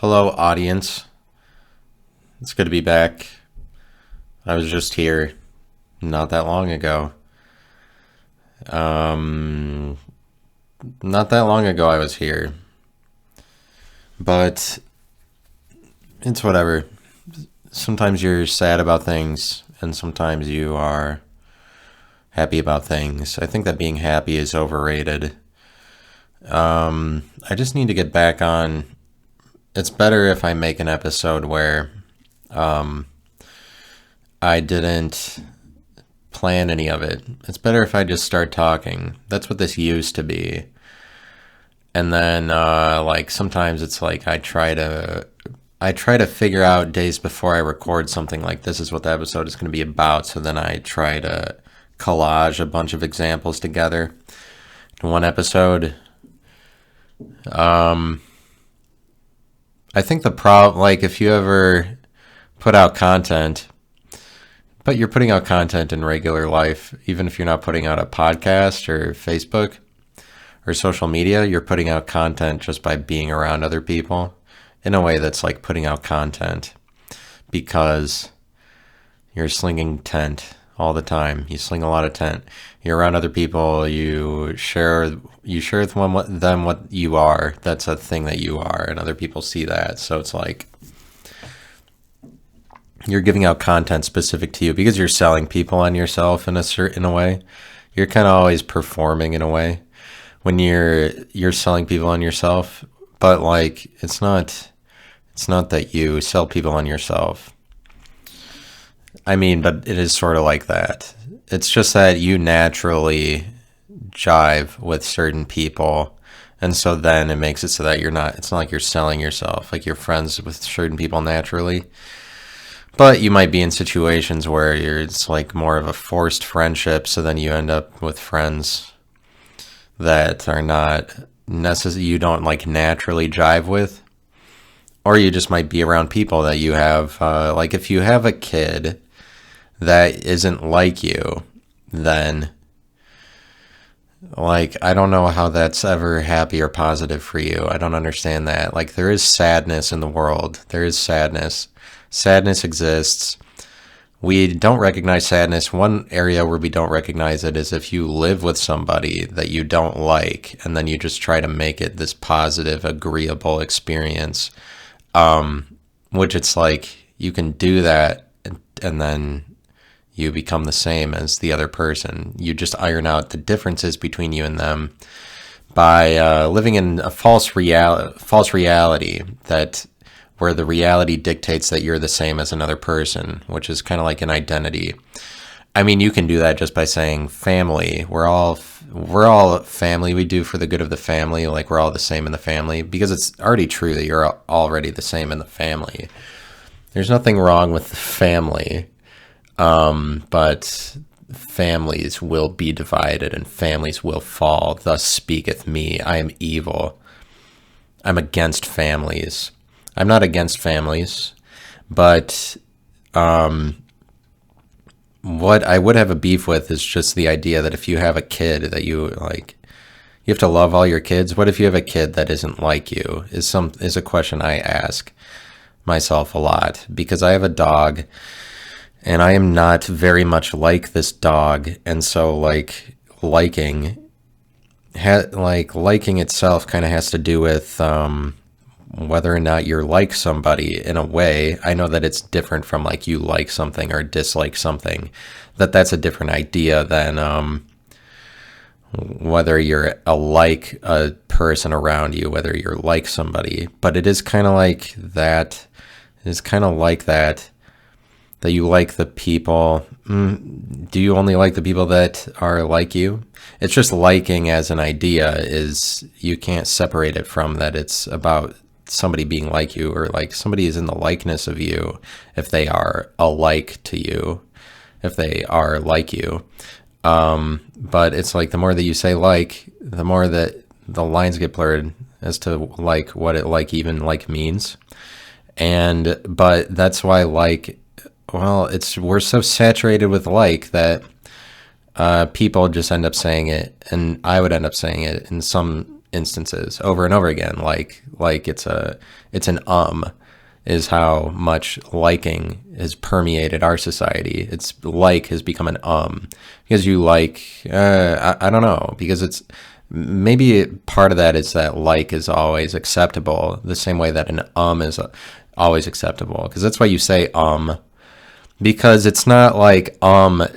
Hello, audience. It's good to be back. I was just here not that long ago. Um, Not that long ago I was here, but it's whatever. Sometimes you're sad about things, and sometimes you are happy about things. I think that being happy is overrated. I just need to get back on. It's better if I make an episode where I didn't plan any of it. It's better if I just start talking. That's what this used to be. And then like sometimes it's like I try to figure out days before I record something like this is what the episode is going to be about. So then I try to collage a bunch of examples together in one episode. I think the problem, like if you ever put out content, but you're putting out content in regular life, even if you're not putting out a podcast or Facebook or social media, you're putting out content just by being around other people in a way that's like putting out content because you're slinging tent all the time. You sling a lot of tent. You're around other people. You share with them what you are. That's a thing that you are, and other people see that. So it's like you're giving out content specific to you because you're selling people on yourself in a way. You're kind of always performing in a way when you're selling people on yourself, but like it's not that you sell people on yourself. I mean, but it is sort of like that. It's just that you naturally jive with certain people. And so then it makes it so that it's not like you're selling yourself. Like you're friends with certain people naturally. But you might be in situations where it's like more of a forced friendship. So then you end up with friends that are not you don't like naturally jive with. Or you just might be around people that you have, like if you have a kid that isn't like you, then like I don't know how that's ever happy or positive for you. I don't understand that. Like there is sadness in the world. There is sadness. Sadness exists. We don't recognize sadness. One area where we don't recognize it is if you live with somebody that you don't like, and then you just try to make it this positive, agreeable experience. Which it's like you can do that and then you become the same as the other person. You just iron out the differences between you and them by living in a false reality that where the reality dictates that you're the same as another person, which is kind of like an identity. I mean, you can do that just by saying family. We're all family. We do for the good of the family. Like we're all the same in the family because it's already true that you're already the same in the family. There's nothing wrong with the family. But families will be divided and families will fall. Thus speaketh me. I am evil. I'm against families. I'm not against families, but what I would have a beef with is just the idea that if you have a kid that you like, you have to love all your kids. What if you have a kid that isn't like you? Is a question I ask myself a lot because I have a dog. And I am not very much like this dog, and so like liking itself kind of has to do with whether or not you're like somebody in a way. I know that it's different from like you like something or dislike something. That's a different idea than whether you're like a person around you, whether you're like somebody. But it is kind of like that. It is kind of like that. That you like the people. Do you only like the people that are like you? It's just liking as an idea is you can't separate it from that. It's about somebody being like you or like somebody is in the likeness of you if they are alike to you, if they are like you. But it's like the more that you say like, the more that the lines get blurred as to like what it like even like means. But that's why like, well, we're so saturated with like that people just end up saying it, and I would end up saying it in some instances over and over again. Like it's an is how much liking has permeated our society. It's like has become an because you like I don't know, because it's maybe part of that is that like is always acceptable the same way that an is always acceptable, because that's why you say because it's not like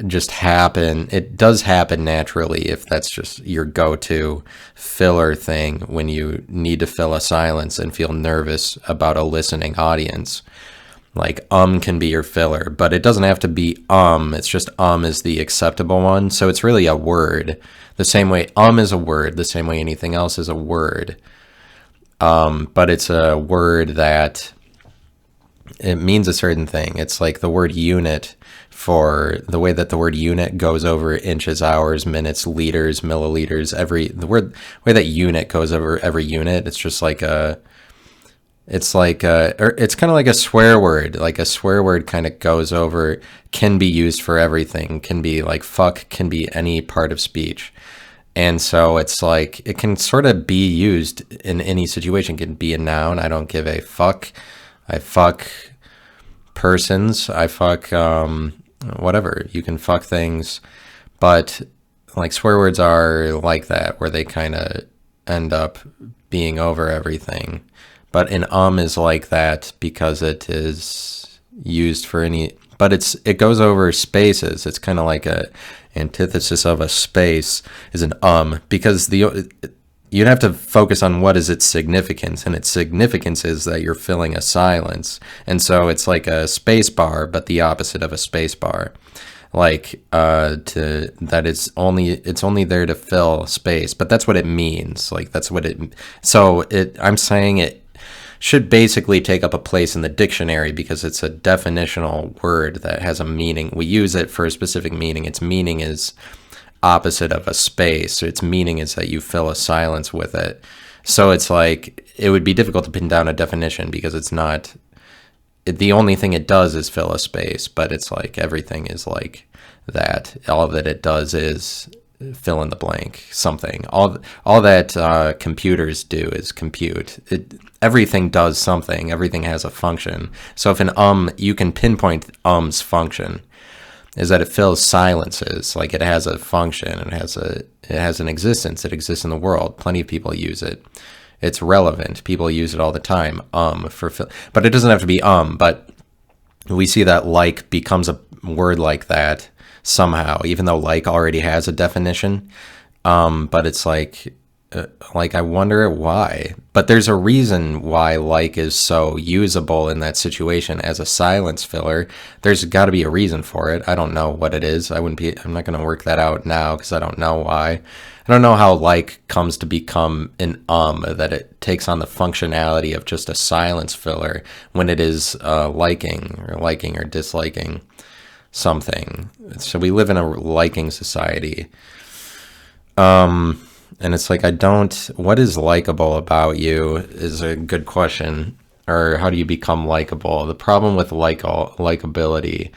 just happen. It does happen naturally if that's just your go-to filler thing when you need to fill a silence and feel nervous about a listening audience. Like can be your filler, but it doesn't have to be it's just is the acceptable one. So it's really a word. The same way is a word, the same way anything else is a word. But it's a word that it means a certain thing. It's like the word unit, for the way that the word unit goes over inches, hours, minutes, liters, milliliters, the way that unit goes over every unit. It's just like it's kind of like a swear word. Like a swear word kind of goes over, can be used for everything. Can be like fuck, can be any part of speech. And so it's like, it can sort of be used in any situation. It can be a noun. I don't give a fuck. I fuck persons. I fuck whatever. You can fuck things. But like swear words are like that, where they kind of end up being over everything. But an is like that because it is used for any, but it goes over spaces. It's kind of like a antithesis of a space is an because you'd have to focus on what is its significance, and its significance is that you're filling a silence. And so it's like a space bar, but the opposite of a space bar. Like it's only there to fill space, but that's what it means. Like that's what I'm saying it should basically take up a place in the dictionary because it's a definitional word that has a meaning. We use it for a specific meaning. Its meaning is opposite of a space. So its meaning is that you fill a silence with it. So it's like, it would be difficult to pin down a definition because it's not, the only thing it does is fill a space, but it's like everything is like that. All that it does is fill in the blank something. All that computers do is compute. Everything does something. Everything has a function. So if you can pinpoint function is that it fills silences. Like it has a function. It has an existence. It exists in the world. Plenty of people use it. It's relevant. People use it all the time. But it doesn't have to be but we see that like becomes a word like that somehow, even though like already has a definition. But it's like I wonder why. But there's a reason why like is so usable in that situation as a silence filler. There's got to be a reason for it. I don't know what it is. I'm not going to work that out now because I don't know why. I don't know how like comes to become an that it takes on the functionality of just a silence filler when it is liking or disliking something. So we live in a liking society. And it's like, what is likable about you is a good question. Or how do you become likable? The problem with likability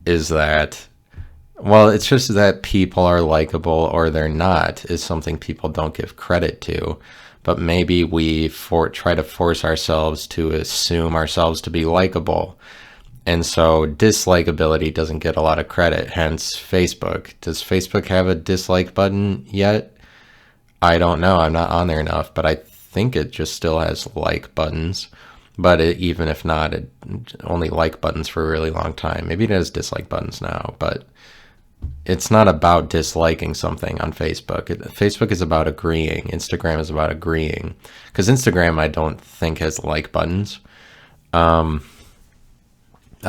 is that, well, it's just that people are likable or they're not is something people don't give credit to. But maybe we try to force ourselves to assume ourselves to be likable. And so dislikability doesn't get a lot of credit, hence Facebook. Does Facebook have a dislike button yet? I don't know. I'm not on there enough, but I think it just still has like buttons. But even if not, it only like buttons for a really long time. Maybe it has dislike buttons now, but it's not about disliking something on Facebook. Facebook is about agreeing. Instagram is about agreeing. Because Instagram, I don't think has like buttons. I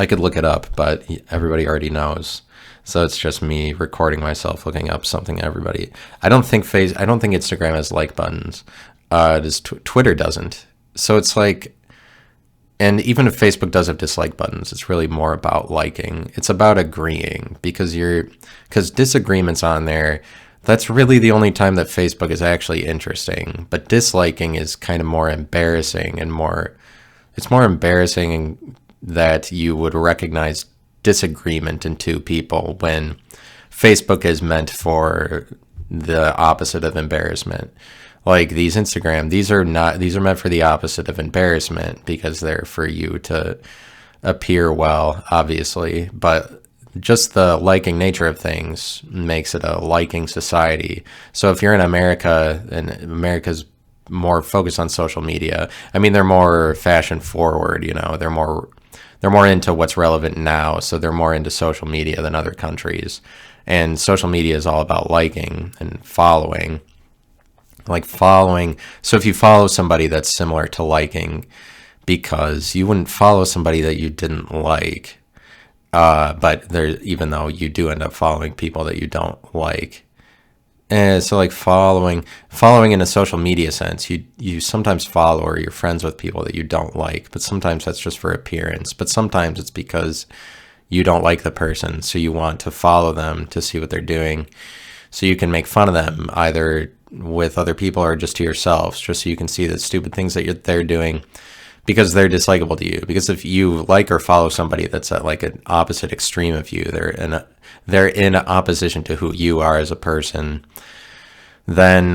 could look it up, but everybody already knows. So it's just me recording myself looking up something everybody. I don't think Instagram has like buttons. Twitter doesn't. So it's like, and even if Facebook does have dislike buttons, it's really more about liking. It's about agreeing because disagreements on there, that's really the only time that Facebook is actually interesting. But disliking is kind of more embarrassing it's more embarrassing that you would recognize disagreement in two people when Facebook is meant for the opposite of embarrassment. Like these are not, these are meant for the opposite of embarrassment, because they're for you to appear well, obviously. But just the liking nature of things makes it a liking society. So if you're in America, and America's more focused on social media, I mean, they're more fashion forward, you know, they're more into what's relevant now. So they're more into social media than other countries. And social media is all about liking and following. Like following. So if you follow somebody, that's similar to liking, because you wouldn't follow somebody that you didn't like. But there, even though you do end up following people that you don't like. And so like following in a social media sense, you sometimes follow or you're friends with people that you don't like, but sometimes that's just for appearance. But sometimes it's because you don't like the person, so you want to follow them to see what they're doing, so you can make fun of them either with other people or just to yourselves, just so you can see the stupid things that they're doing, because they're dislikable to you. Because if you like or follow somebody that's at like an opposite extreme of you, they're in opposition to who you are as a person, then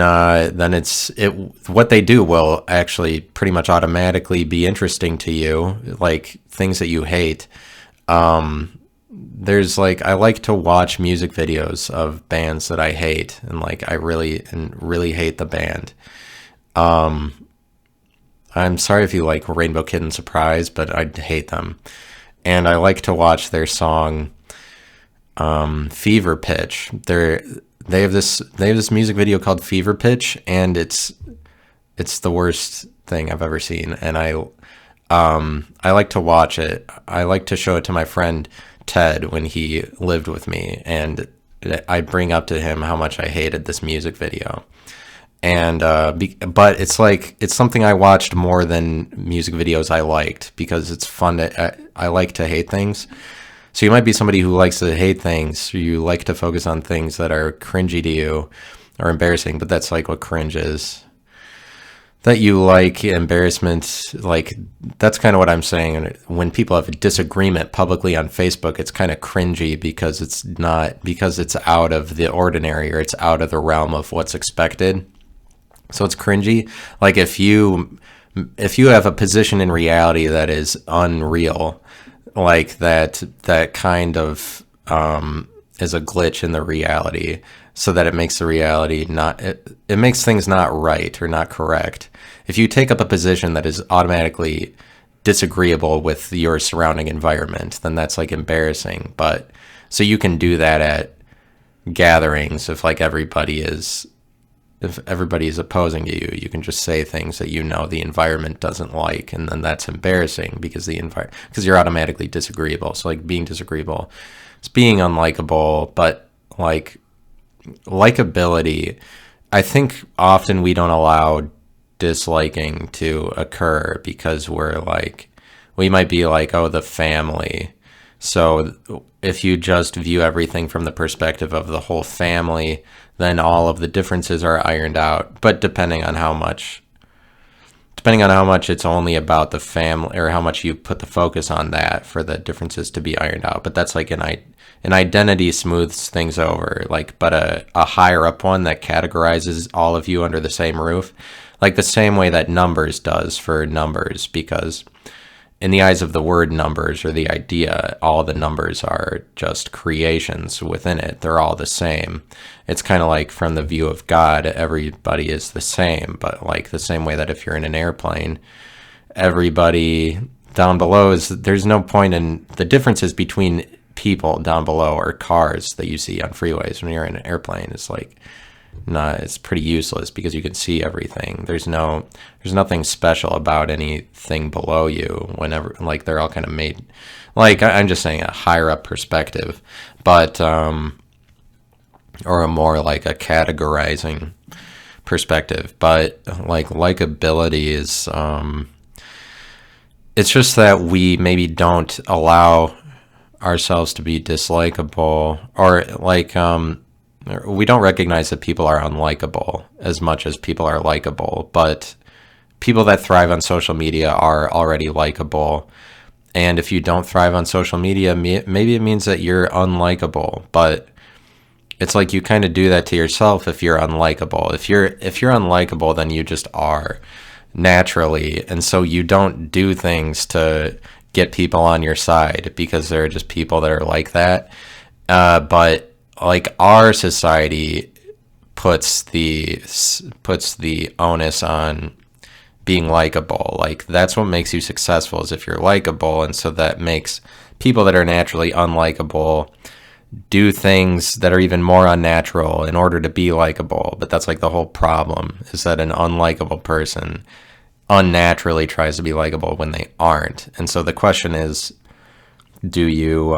what they do will actually pretty much automatically be interesting to you, like things that you hate. There's like, I like to watch music videos of bands that I hate, and like I really hate the band. I'm sorry if you like Rainbow Kid and Surprise, but I hate them. And I like to watch their song Fever Pitch. They have this music video called Fever Pitch, and it's the worst thing I've ever seen. And I like to watch it. I like to show it to my friend Ted when he lived with me, and I bring up to him how much I hated this music video. And but it's like, it's something I watched more than music videos I liked, because it's fun I like to hate things. So you might be somebody who likes to hate things, or you like to focus on things that are cringy to you or embarrassing, but that's like what cringe is. That you like embarrassment, like that's kind of what I'm saying. And when people have a disagreement publicly on Facebook, it's kind of cringy, because it's out of the ordinary, or it's out of the realm of what's expected. So it's cringy. Like if you have a position in reality that is unreal, like that kind of is a glitch in the reality, so that it makes the reality it makes things not right or not correct. If you take up a position that is automatically disagreeable with your surrounding environment, then that's like embarrassing. But so you can do that at gatherings, if everybody is opposing to you, you can just say things that you know the environment doesn't like, and then that's embarrassing because because you're automatically disagreeable. So like being disagreeable, it's being unlikable. But like likability, I think often we don't allow disliking to occur, because we might be like, oh, the family. So if you just view everything from the perspective of the whole family, then all of the differences are ironed out. But depending on how much it's only about the family, or how much you put the focus on that for the differences to be ironed out. But that's like an identity smooths things over. But a higher up one that categorizes all of you under the same roof, like the same way that numbers does for numbers, because in the eyes of the word numbers, or the idea, all the numbers are just creations within it. They're all the same. It's kind of like from the view of God, everybody is the same, but like the same way that if you're in an airplane, everybody down below there's no point in the differences between people down below, or cars that you see on freeways. When you're in an airplane, it's pretty useless, because you can see everything. There's nothing special about anything below you, whenever they're all kind of made, I'm just saying a higher up perspective, but or a more like a categorizing perspective. But likability is it's just that we maybe don't allow ourselves to be dislikable, or we don't recognize that people are unlikable as much as people are likable. But people that thrive on social media are already likable. And if you don't thrive on social media, maybe it means that you're unlikable. But it's like you kind of do that to yourself if you're unlikable. If you're unlikable, then you just are naturally, and so you don't do things to get people on your side because there are just people that are like that. But like our society puts the onus on being likable. Like that's what makes you successful is if you're likable, and so that makes people that are naturally unlikable do things that are even more unnatural in order to be likable. But that's like the whole problem is that an unlikable person unnaturally tries to be likable when they aren't. And so the question is, do you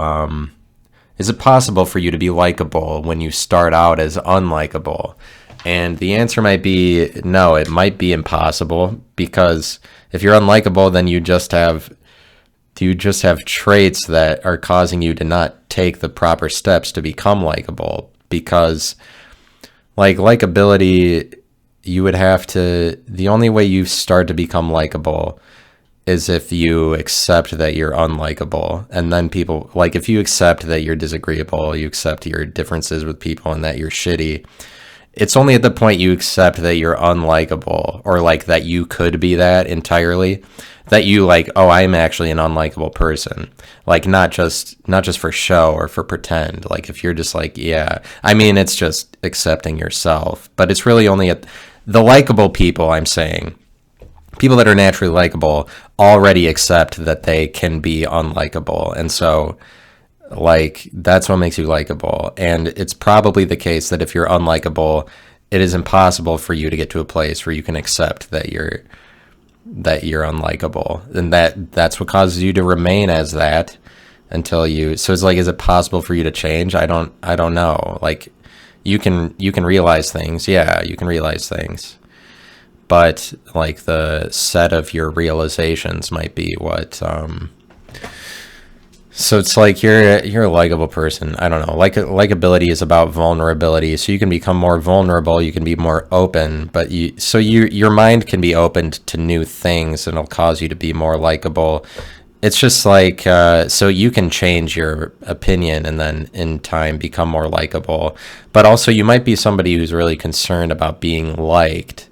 is it possible for you to be likable when you start out as unlikable? And the answer might be no, it might be impossible, because if you're unlikable, then you just have traits that are causing you to not take the proper steps to become likable. Because like likability, you would have to, the only way you start to become likable is if you accept that you're unlikable. And then people, like if you accept that you're disagreeable, you accept your differences with people and that you're shitty, it's only at the point you accept that you're unlikable, or like that you could be that entirely, that you like, oh, I'm actually an unlikable person. Like not just for show or for pretend. Like if you're just like, yeah, I mean, it's just accepting yourself, but it's really only at the likable people, I'm saying, people that are naturally likable already accept that they can be unlikable. And so like that's what makes you likable. And it's probably the case that if you're unlikable, it is impossible for you to get to a place where you can accept that you're unlikable. And that's what causes you to remain as that until you, so it's like, is it possible for you to change? I don't know. Like you can realize things. Yeah, you can realize things. But like the set of your realizations might be what so it's like you're a likable person. I don't know. Likability is about vulnerability. So you can become more vulnerable, you can be more open, but your mind can be opened to new things, and it'll cause you to be more likable. It's just like so you can change your opinion and then in time become more likable. But also you might be somebody who's really concerned about being liked.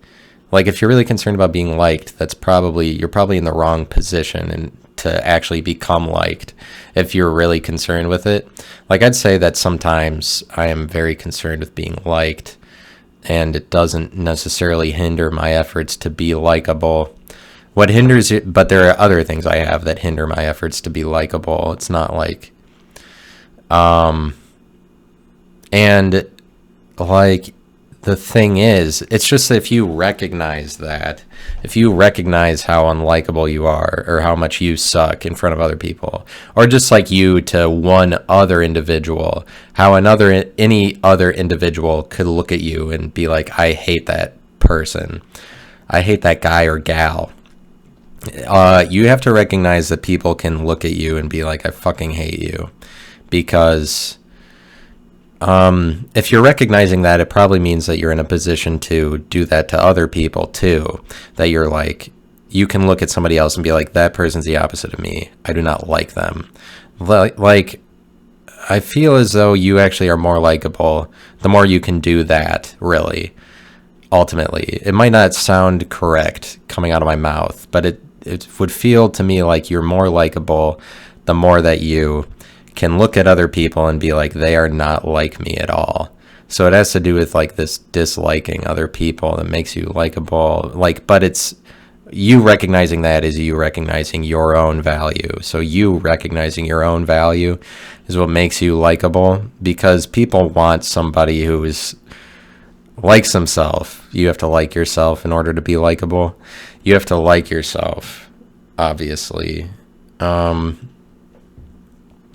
Like if you're really concerned about being liked, you're probably in the wrong position and to actually become liked if you're really concerned with it. Like I'd say that sometimes I am very concerned with being liked, and it doesn't necessarily hinder my efforts to be likable. What hinders it, but there are other things I have that hinder my efforts to be likable. It's not like and like the thing is, it's just that if you recognize how unlikable you are, or how much you suck in front of other people, or just like you to one other individual, how any other individual could look at you and be like, I hate that person, I hate that guy or gal. You have to recognize that people can look at you and be like, I fucking hate you. Because if you're recognizing that, it probably means that you're in a position to do that to other people too. That you're like, you can look at somebody else and be like, that person's the opposite of me. I do not like them. Like, I feel as though you actually are more likable the more you can do that, really. Ultimately, it might not sound correct coming out of my mouth, but it would feel to me like you're more likable the more that you can look at other people and be like, they are not like me at all. So it has to do with like this disliking other people that makes you likable. Like, but it's you recognizing that is you recognizing your own value. So you recognizing your own value is what makes you likable, because people want somebody who likes himself. You have to like yourself in order to be likable. You have to like yourself, obviously.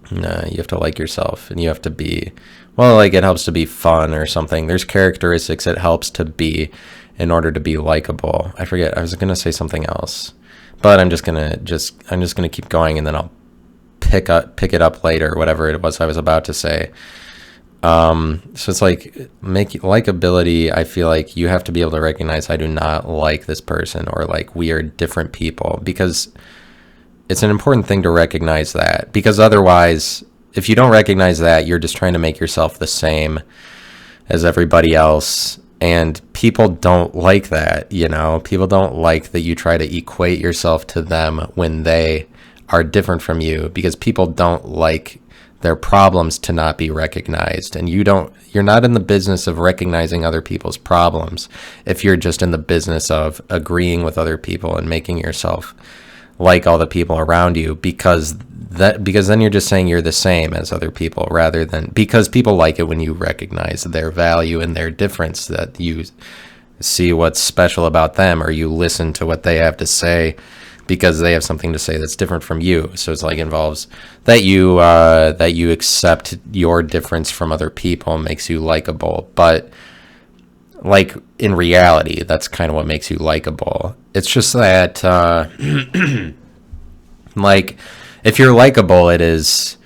No, you have to like yourself, and you have to be, well, like it helps to be fun or something. There's characteristics it helps to be in order to be likable. I forget, I was going to say something else, but I'm just going to keep going, and then I'll pick it up later, whatever it was I was about to say. So it's like likability. I feel like you have to be able to recognize, I do not like this person, or like we are different people, because it's an important thing to recognize that, because otherwise, if you don't recognize that, you're just trying to make yourself the same. as everybody else. And people don't like that, you know? People don't like that you try to equate yourself to them when they are different from you, because people don't like their problems to not be recognized. And you're not in the business of recognizing other people's problems if you're just in the business of agreeing with other people and making yourself like all the people around you, because then you're just saying you're the same as other people, rather than, because people like it when you recognize their value and their difference, that you see what's special about them, or you listen to what they have to say because they have something to say that's different from you. So it's like involves that you accept your difference from other people, makes you likable. But like in reality, that's kind of what makes you likable. It's just that like if you're likable, it's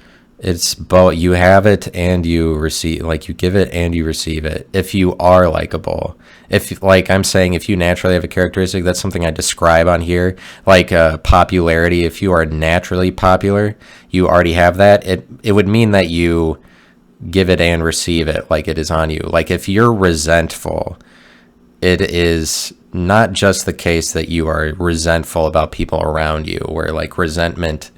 both, you have it and you receive, like you give it and you receive it. If you are likable, if, like I'm saying, if you naturally have a characteristic, that's something I describe on here, like popularity. If you are naturally popular, you already have that. It would mean that you give it and receive it, like it is on you. Like if you're resentful, it is not just the case that you are resentful about people around you, where like resentment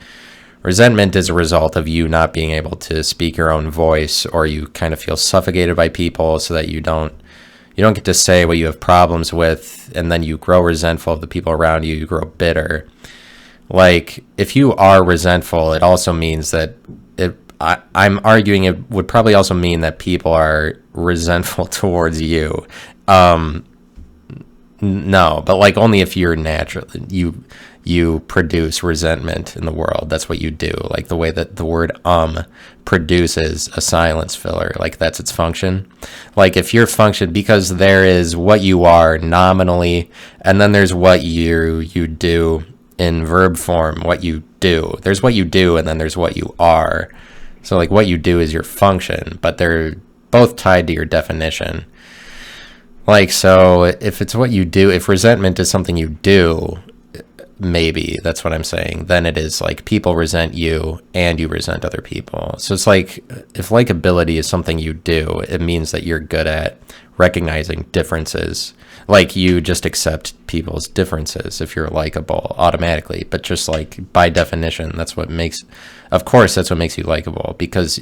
is a result of you not being able to speak your own voice, or you kind of feel suffocated by people so that you don't get to say what you have problems with, and then you grow resentful of the people around you, you grow bitter. Like if you are resentful, it also means that I'm arguing it would probably also mean that people are resentful towards you. No, but like only if you're natural, you produce resentment in the world. That's what you do. Like the way that the word produces a silence filler, like that's its function. Like if your function, because there is what you are nominally, and then there's what you do in verb form, what you do. There's what you do, and then there's what you are. So like what you do is your function, but they're both tied to your definition. Like, so if it's what you do, if resentment is something you do, maybe that's what I'm saying, then it is like people resent you and you resent other people. So it's like if likability is something you do, it means that you're good at recognizing differences. Like you just accept people's differences if you're likable automatically, but just like by definition, that's what makes you likable, because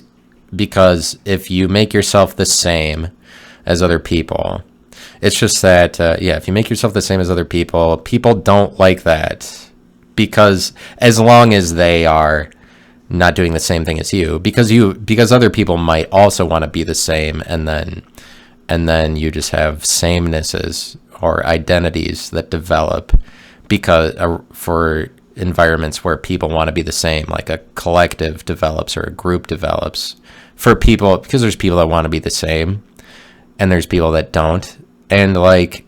if you make yourself the same as other people, it's just that, if you make yourself the same as other people, people don't like that, because as long as they are not doing the same thing as you, because other people might also want to be the same, and then you just have samenesses or identities that develop because for environments where people want to be the same, like a collective develops or a group develops for people, because there's people that want to be the same and there's people that don't. And like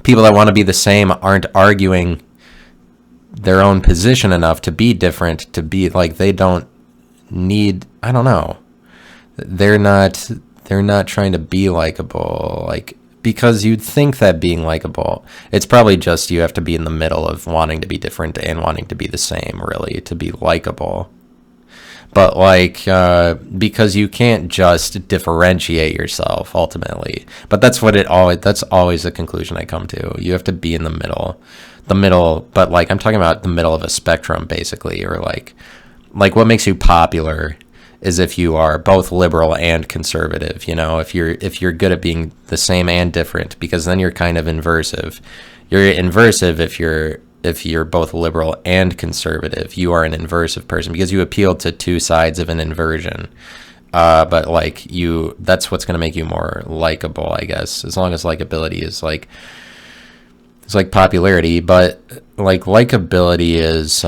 people that want to be the same aren't arguing their own position enough to be different, to be like, they don't need, I don't know. They're not trying to be likable, like, because you'd think that being likable, it's probably just you have to be in the middle of wanting to be different and wanting to be the same, really, to be likable. But like, because you can't just differentiate yourself ultimately. But that's always the conclusion I come to. You have to be in the middle, but like, I'm talking about the middle of a spectrum basically, or like what makes you popular is if you are both liberal and conservative, you know, if you're good at being the same and different, because then you're kind of inversive. You're inversive if you're both liberal and conservative. You are an inversive person because you appeal to two sides of an inversion. But like that's what's going to make you more likable, I guess, as long as likability is like, it's like popularity. But like likability is,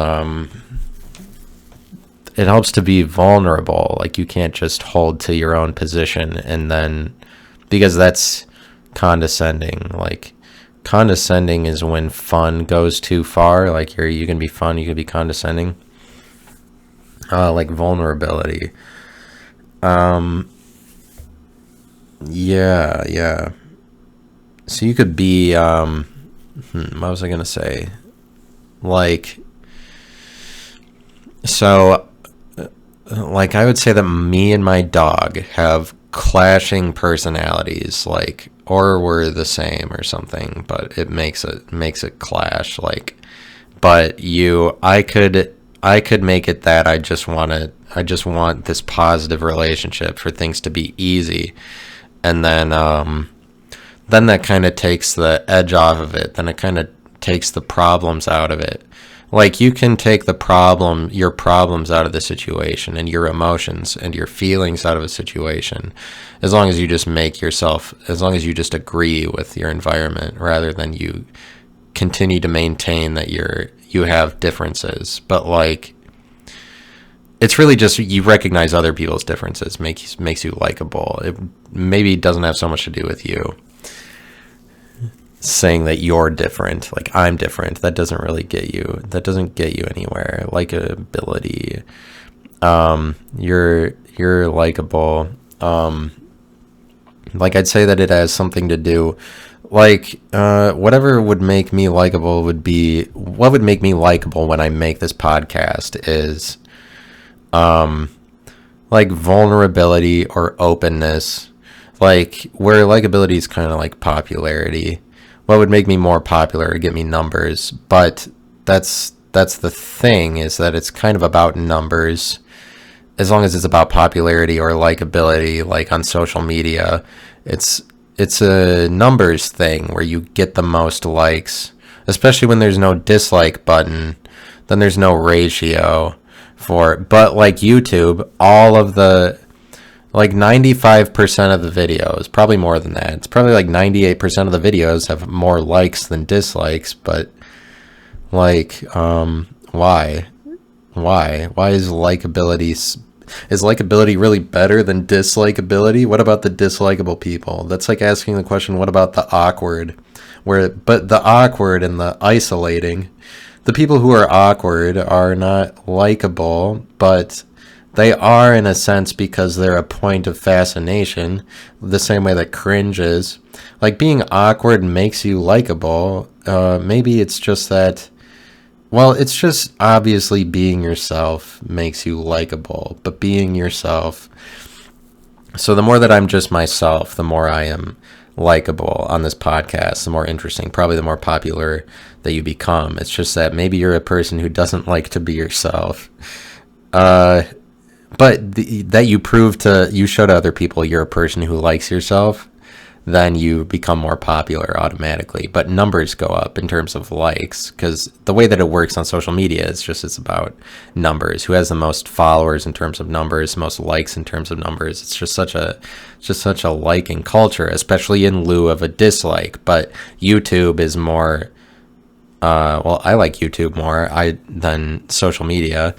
it helps to be vulnerable. Like you can't just hold to your own position, and then, because that's condescending. Like condescending is when fun goes too far. Like you can be fun, you can be condescending. Like vulnerability. Yeah. So you could be, what was I gonna say? Like, so, like I would say that me and my dog have clashing personalities, like, or we're the same or something, but it makes it clash, like, but I could make it that I just want this positive relationship for things to be easy, and then that kind of takes the edge off of it. Then it kind of takes the problems out of it. Like, you can take your problems out of the situation, and your emotions and your feelings out of a situation, as long as you just agree with your environment, rather than you continue to maintain that you have differences. But, like, it's really just you recognize other people's differences makes you likable. It maybe doesn't have so much to do with you saying that you're different, like I'm different. That doesn't get you anywhere. Likability, you're likable. Like, I'd say that it has something to do, like, whatever would make me likable what would make me likable when I make this podcast is like vulnerability or openness, like, where likability is kind of like popularity. What would make me more popular or get me numbers? But that's the thing, is that it's kind of about numbers. As long as it's about popularity or likability, like on social media, it's a numbers thing where you get the most likes, especially when there's no dislike button. Then there's no ratio for it. But like YouTube, all of the, like 95% of the videos, probably more than that, it's probably like 98% of the videos have more likes than dislikes. But like, why is likability really better than dislikability? What about the dislikable people? That's like asking the question, what about the awkward? But the awkward and the isolating, the people who are awkward are not likable, but they are in a sense, because they're a point of fascination, the same way that cringe is. Like, being awkward makes you likable. Maybe it's just that, well, it's just obviously being yourself makes you likable, but being yourself. So the more that I'm just myself, the more I am likable on this podcast, the more interesting, probably the more popular that you become. It's just that maybe you're a person who doesn't like to be yourself. But that you show to other people you're a person who likes yourself, then you become more popular automatically. But numbers go up in terms of likes, because the way that it works on social media is it's about numbers. Who has the most followers in terms of numbers, most likes in terms of numbers. It's just such a liking culture, especially in lieu of a dislike. But YouTube is more, well, I like YouTube more than social media.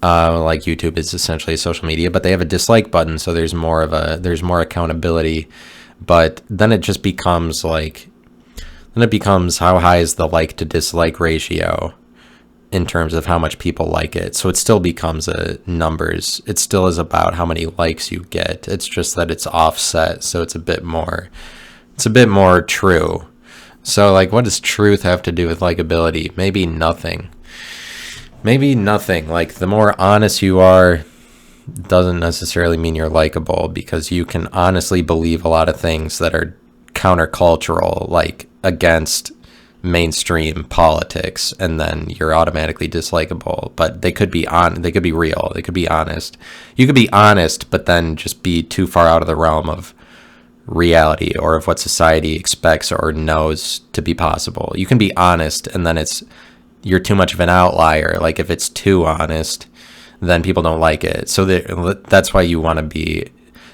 Like, YouTube is essentially social media, but they have a dislike button, so there's more accountability. But then it just becomes how high is the like to dislike ratio in terms of how much people like it. So it still becomes a numbers. It still is about how many likes you get. It's just that it's offset, so it's a bit more true. So, like, what does truth have to do with likability? Maybe nothing. Like, the more honest you are doesn't necessarily mean you're likable, because you can honestly believe a lot of things that are countercultural, like against mainstream politics, and then you're automatically dislikable. But they could be real, they could be honest. You could be honest, but then just be too far out of the realm of reality or of what society expects or knows to be possible. You can be honest, and then you're too much of an outlier. Like, if it's too honest, then people don't like it. So that's why you want to be,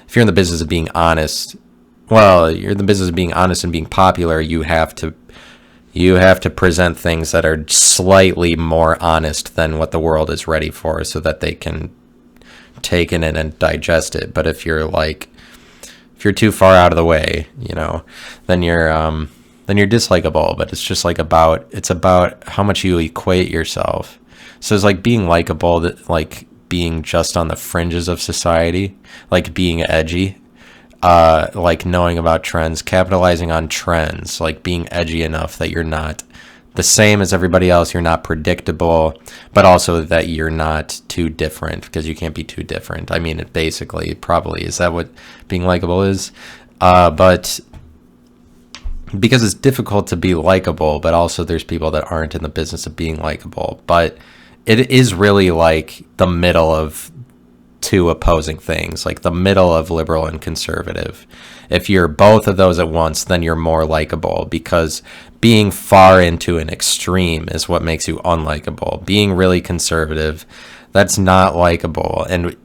if you're in the business of being honest, well, you're in the business of being honest and being popular, you have to present things that are slightly more honest than what the world is ready for, so that they can take in it and digest it. But if you're too far out of the way, then you're dislikable. But it's just it's about how much you equate yourself. So it's like being likable, that like being just on the fringes of society, like being edgy, like knowing about trends, capitalizing on trends, like being edgy enough that you're not the same as everybody else. You're not predictable, but also that you're not too different, because you can't be too different. I mean, it basically probably is that what being likable is. But because it's difficult to be likable, but also there's people that aren't in the business of being likable. But it is really like the middle of two opposing things, like the middle of liberal and conservative. If you're both of those at once, then you're more likable, because being far into an extreme is what makes you unlikable. Being really conservative, that's not likable. And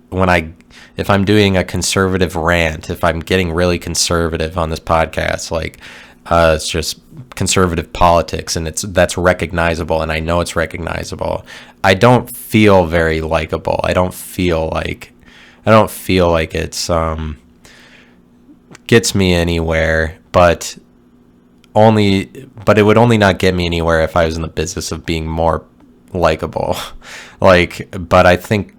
if I'm doing a conservative rant, if I'm getting really conservative on this podcast, like it's just conservative politics, and that's recognizable, and I know it's recognizable, I don't feel very likable. I don't feel like it's gets me anywhere, but it would only not get me anywhere if I was in the business of being more likable. But I think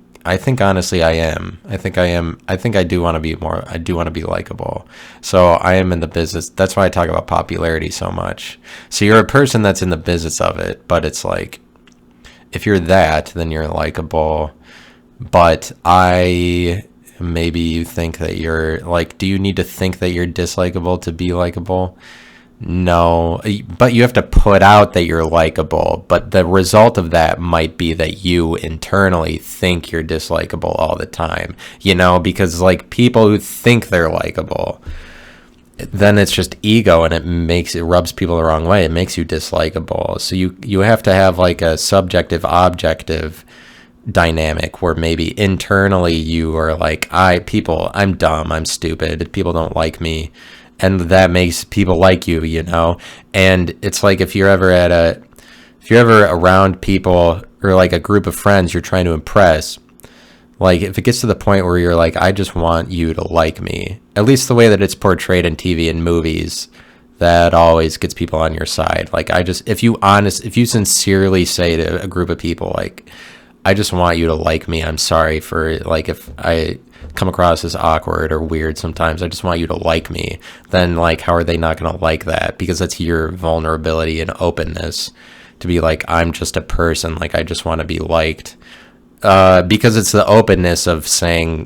honestly I am. I think I do want to be more. I do want to be likable. So I am in the business. That's why I talk about popularity so much. So you're a person that's in the business of it, but it's like, if you're that, then you're likable. But maybe you think that you're like, do you need to think that you're dislikable to be likable? No, but you have to put out that you're likable. But the result of that might be that you internally think you're dislikable all the time, because like people who think they're likable, then it's just ego, and it rubs people the wrong way. It makes you dislikable. So you have to have like a subjective objective dynamic where maybe internally you are like, I'm dumb, I'm stupid, people don't like me, and that makes people like you, and it's like if you're ever around people or like a group of friends you're trying to impress, like if it gets to the point where you're like, I just want you to like me, at least the way that it's portrayed in TV and movies, that always gets people on your side. Like if you sincerely say to a group of people, like, I just want you to like me, I'm sorry for like if I come across as awkward or weird sometimes, I just want you to like me, then like how are they not going to like that? Because that's your vulnerability and openness to be like, I'm just a person, like I just want to be liked, because it's the openness of showing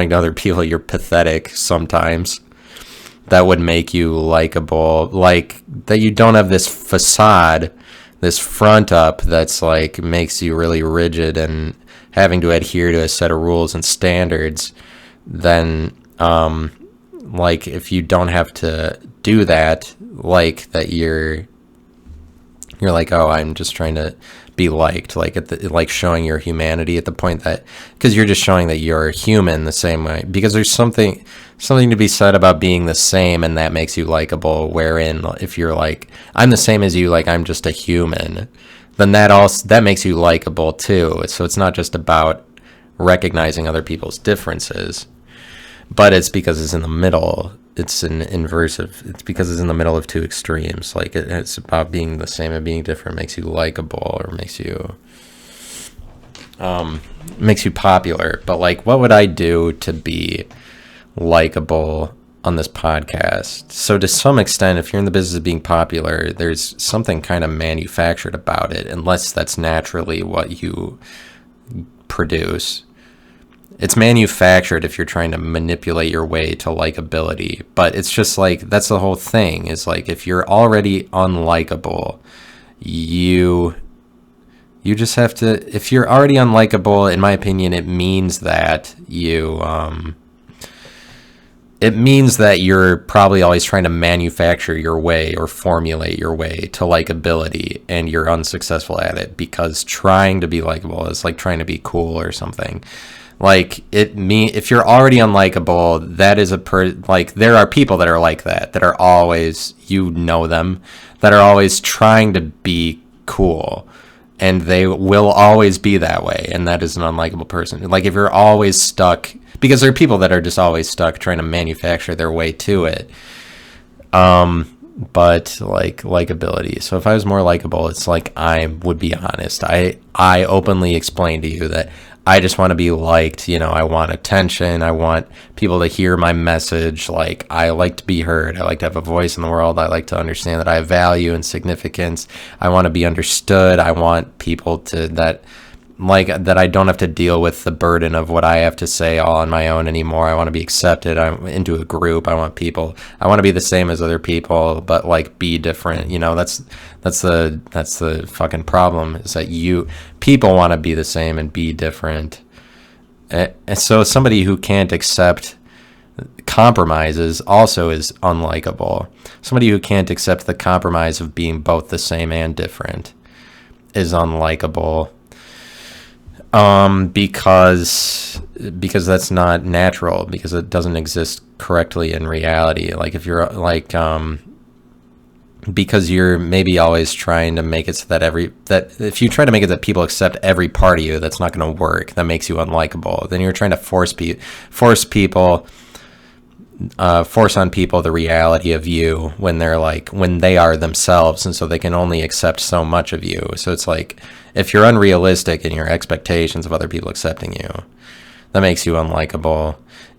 to other people you're pathetic sometimes that would make you likable, like that you don't have this facade, this front up that's like makes you really rigid and having to adhere to a set of rules and standards. Then like if you don't have to do that, like that you're like, oh, I'm just trying to be liked, like showing your humanity at the point that, because you're just showing that you're human the same way, because there's something to be said about being the same, and that makes you likable, wherein if you're like, I'm the same as you, like I'm just a human, then that makes you likable too. So it's not just about recognizing other people's differences, but it's because it's in the middle. It's it's because it's in the middle of two extremes. Like it's about being the same and being different makes you likable, or makes you popular. But like, what would I do to be likable on this podcast? So to some extent, if you're in the business of being popular, there's something kind of manufactured about it, unless that's naturally what you produce. It's manufactured if you're trying to manipulate your way to likability. But it's just like, that's the whole thing, is like, if you're already unlikable, you just have to, if you're already unlikable, in my opinion, it means that you're probably always trying to manufacture your way or formulate your way to likability, and you're unsuccessful at it, because trying to be likable is like trying to be cool or something. Like if you're already unlikable, that is like there are people that are like that are always, them, that are always trying to be cool, and they will always be that way, and that is an unlikable person. Like if you're always stuck, because there are people that are just always stuck trying to manufacture their way to it. But like likability. So if I was more likable, it's like I would be honest. I openly explain to you that I just want to be liked. I want attention. I want people to hear my message. Like, I like to be heard. I like to have a voice in the world. I like to understand that I have value and significance. I want to be understood. I want people that I don't have to deal with the burden of what I have to say all on my own anymore. I want to be accepted. I'm into a group. I want to be the same as other people, but like be different. That's the fucking problem, is that people want to be the same and be different. And so somebody who can't accept compromises also is unlikable. Somebody who can't accept the compromise of being both the same and different is unlikable. Because that's not natural, because it doesn't exist correctly in reality. Like, if you're like, because you're maybe always trying to make it so that if you try to make it that people accept every part of you, that's not going to work. That makes you unlikable. Then you're trying to force on people the reality of you when they are themselves, and so they can only accept so much of you. So it's like, if you're unrealistic in your expectations of other people accepting you, that makes you unlikable.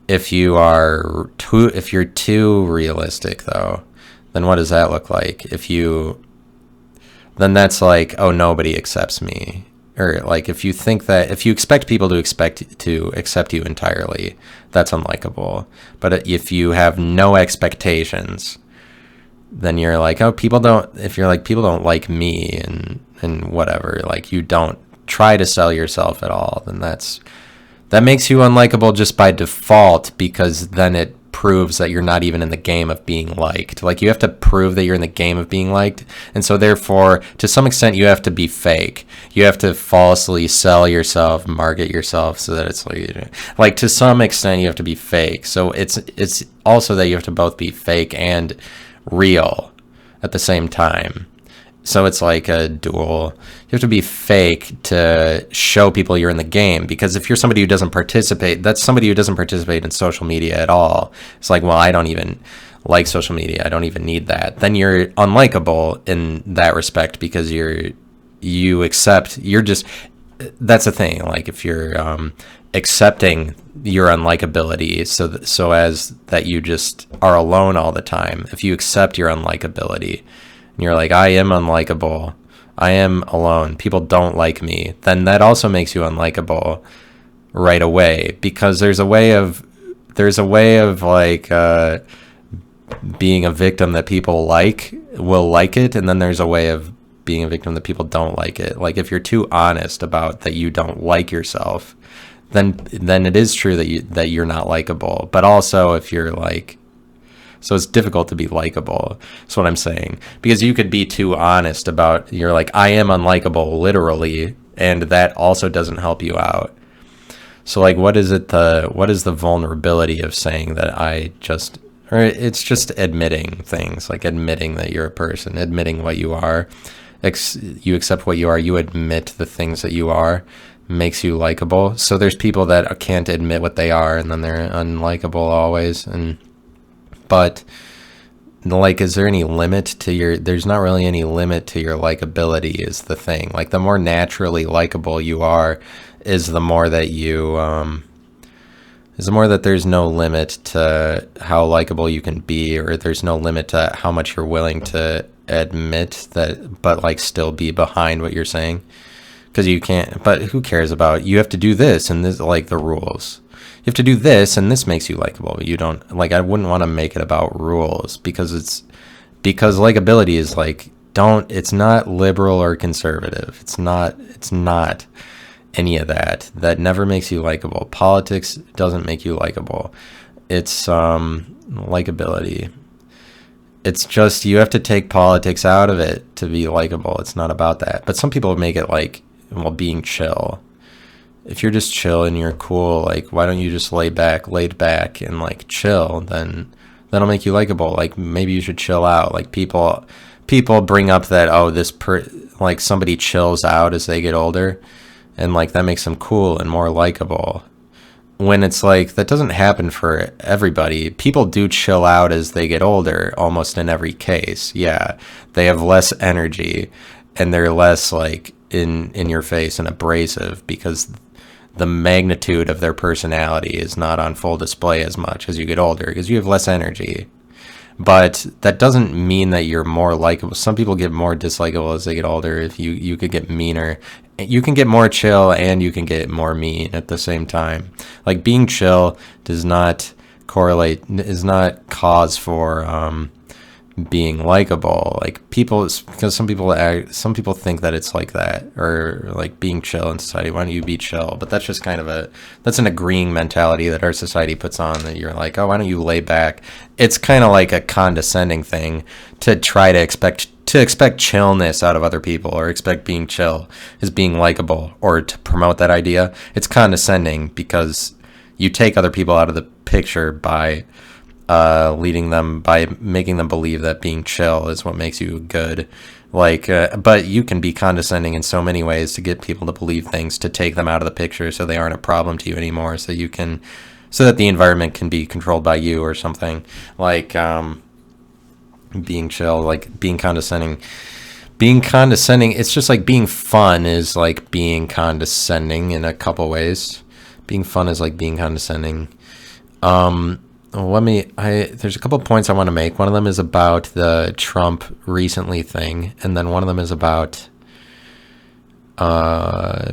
If you're too realistic, though, then what does that look like? Then that's like, oh, nobody accepts me. Or like, if you expect people to accept you entirely, that's unlikable. But if you have no expectations, then you're like, oh, people don't like me, and whatever, like, you don't try to sell yourself at all, then that makes you unlikable just by default, because then it proves that you're not even in the game of being liked. Like, you have to prove that you're in the game of being liked, and so therefore, to some extent, you have to be fake. You have to falsely sell yourself, market yourself, so that it's like to some extent you have to be fake. So it's also that you have to both be fake and real at the same time. So it's like a dual. You have to be fake to show people you're in the game, because if you're somebody who doesn't participate, that's somebody who doesn't participate in social media at all. It's like, well, I don't even like social media. I don't even need that. Then you're unlikable in that respect, because that's the thing. Like, if you're accepting your unlikability, so as that you just are alone all the time. If you accept your unlikability, and you're like, I am unlikable, I am alone, people don't like me, then that also makes you unlikable right away, because there's a way of like being a victim that people will like it, and then there's a way of being a victim that people don't like it. Like, if you're too honest about that you don't like yourself, then it is true that you're not likable. But also, if you're like, so it's difficult to be likable. That's what I'm saying. Because you could be too honest about, you're like, I am unlikable, literally, and that also doesn't help you out. So like, what is the vulnerability of saying that it's just admitting things, like admitting that you're a person, admitting what you are. You accept what you are, you admit the things that you are, makes you likable. So there's people that can't admit what they are, and then they're unlikable always. But like, is there any limit to there's not really any limit to your likability, is the thing. Like, the more naturally likable you are, is the more that there's no limit to how likable you can be, or there's no limit to how much you're willing to admit that, but like still be behind what you're saying. Because you can't, but who cares about, you have to do this, and this, like, the rules. You have to do this, and this makes you likable. You don't, like, I wouldn't want to make it about rules, because likability is like, it's not liberal or conservative. It's not any of that. That never makes you likable. Politics doesn't make you likable. It's likability. It's just, you have to take politics out of it to be likable. It's not about that. But some people make it like, well, being chill. If you're just chill and you're cool, like, why don't you just laid back and like chill? Then that'll make you likable. Like, maybe you should chill out. Like, people bring up that, oh, like somebody chills out as they get older, and like that makes them cool and more likable. When it's like, that doesn't happen for everybody. People do chill out as they get older, almost in every case. Yeah, they have less energy, and they're less like in your face and abrasive, because the magnitude of their personality is not on full display as much as you get older because you have less energy. But that doesn't mean that you're more likable. Some people get more dislikable as they get older. If you could get meaner, you can get more chill and you can get more mean at the same time. Like being chill does not correlate, is not cause for being likable. Like people, because some people think that it's like that, or like being chill in society. Why don't you be chill? But that's just kind of that's an agreeing mentality that our society puts on, that you're like, oh, why don't you lay back? It's kind of like a condescending thing to try to expect chillness out of other people, or expect being chill as being likable, or to promote that idea. It's condescending because you take other people out of the picture by leading them, by making them believe that being chill is what makes you good. Like, but you can be condescending in so many ways to get people to believe things, to take them out of the picture so they aren't a problem to you anymore, so that the environment can be controlled by you or something. Like, being chill, like being condescending. Being condescending, it's just like being fun is like being condescending in a couple ways. Being fun is like being condescending. There's a couple points I want to make. One of them is about the Trump recently thing, and then one of them is about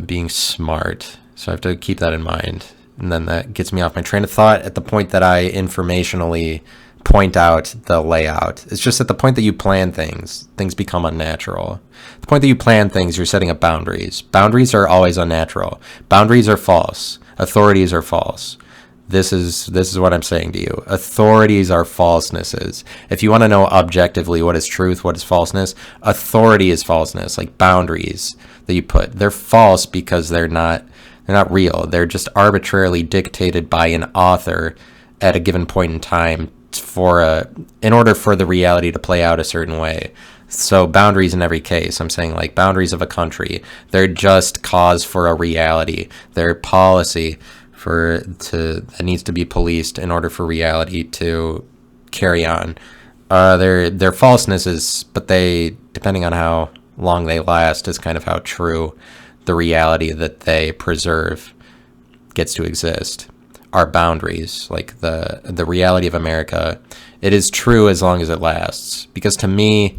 being smart. So I have to keep that in mind. And then that gets me off my train of thought at the point that I informationally point out the layout. It's just at the point that you plan things become unnatural. The point that you plan things, you're setting up boundaries. Boundaries are always unnatural. Boundaries are false. Authorities are false. This is what I'm saying to you. Authorities are falsenesses. If you want to know objectively what is truth, what is falseness, authority is falseness. Like boundaries that you put, they're false because they're not real. They're just arbitrarily dictated by an author at a given point in time in order for the reality to play out a certain way. So boundaries in every case, I'm saying like boundaries of a country, they're just cause for a reality. They're policy that needs to be policed in order for reality to carry on. Their falsenesses, but they, depending on how long they last, is kind of how true the reality that they preserve gets to exist. Our boundaries, like the reality of America, it is true as long as it lasts. Because to me,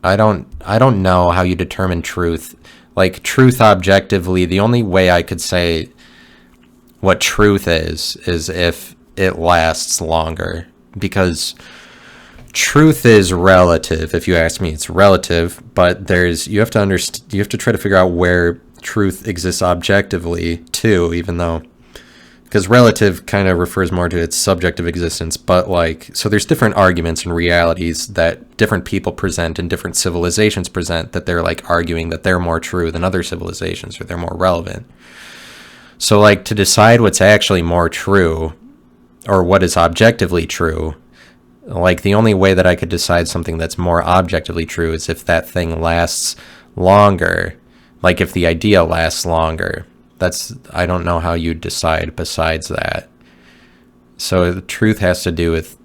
I don't know how you determine truth. Like truth objectively, the only way I could say what truth is if it lasts longer, because truth is relative. If you ask me, it's relative, but you have to try to figure out where truth exists objectively too, even though, because relative kind of refers more to its subjective existence. But like, so there's different arguments and realities that different people present and different civilizations present, that they're like arguing that they're more true than other civilizations, or they're more relevant. So like, to decide what's actually more true, or what is objectively true, like the only way that I could decide something that's more objectively true is if that thing lasts longer. Like if the idea lasts longer. I don't know how you decide besides that. So the truth has to do with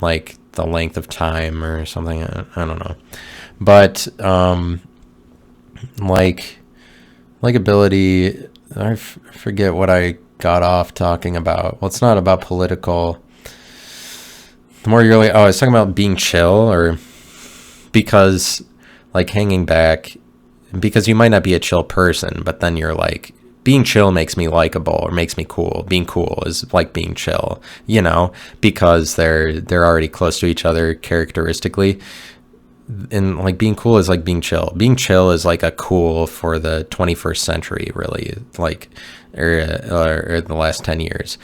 like the length of time or something. I don't know. But likability, I forget what I got off talking about. Well, it's not about political. The more you're like, I was talking about being chill, or because like hanging back, because you might not be a chill person, but then you're like, being chill makes me likable or makes me cool. Being cool is like being chill, because they're already close to each other characteristically. And like being cool is like being chill. Being chill is like a cool for the 21st century, really, like or the last 10 years.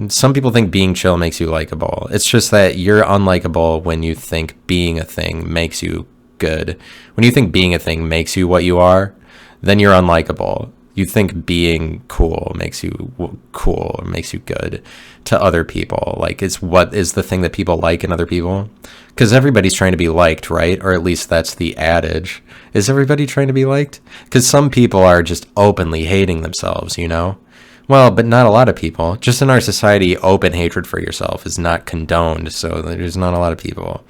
Some people think being chill makes you likable. It's just that you're unlikable when you think being a thing makes you good. When you think being a thing makes you what you are, then you're unlikable. You think being cool makes you cool or makes you good to other people. Like, it's what is the thing that people like in other people? Because everybody's trying to be liked, right? Or at least that's the adage. Is everybody trying to be liked? Because some people are just openly hating themselves, Well, but not a lot of people. Just in our society, open hatred for yourself is not condoned. So there's not a lot of people.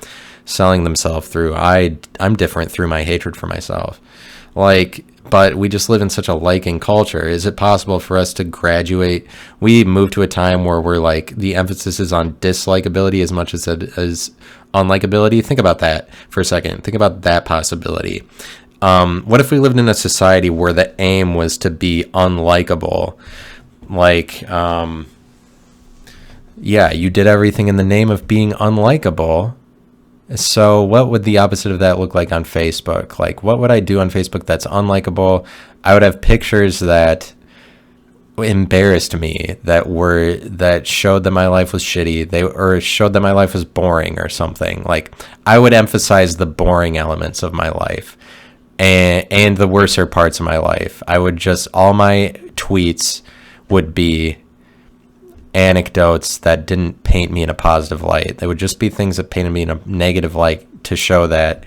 selling themselves through I'm different through my hatred for myself. Like, but we just live in such a liking culture. Is it possible for us to graduate? We move to a time where we're like, the emphasis is on dislikability as much as it is on likability. Think about that for a second. Think about that possibility. What if we lived in a society where the aim was to be unlikable? Like, yeah, you did everything in the name of being unlikable. So what would the opposite of that look like on Facebook? Like, what would I do on Facebook that's unlikable? I would have pictures that embarrassed me, that showed that my life was shitty, or showed that my life was boring or something. Like, I would emphasize the boring elements of my life and the worser parts of my life. I would just, all my tweets would be anecdotes that didn't paint me in a positive light. They would just be things that painted me in a negative light to show that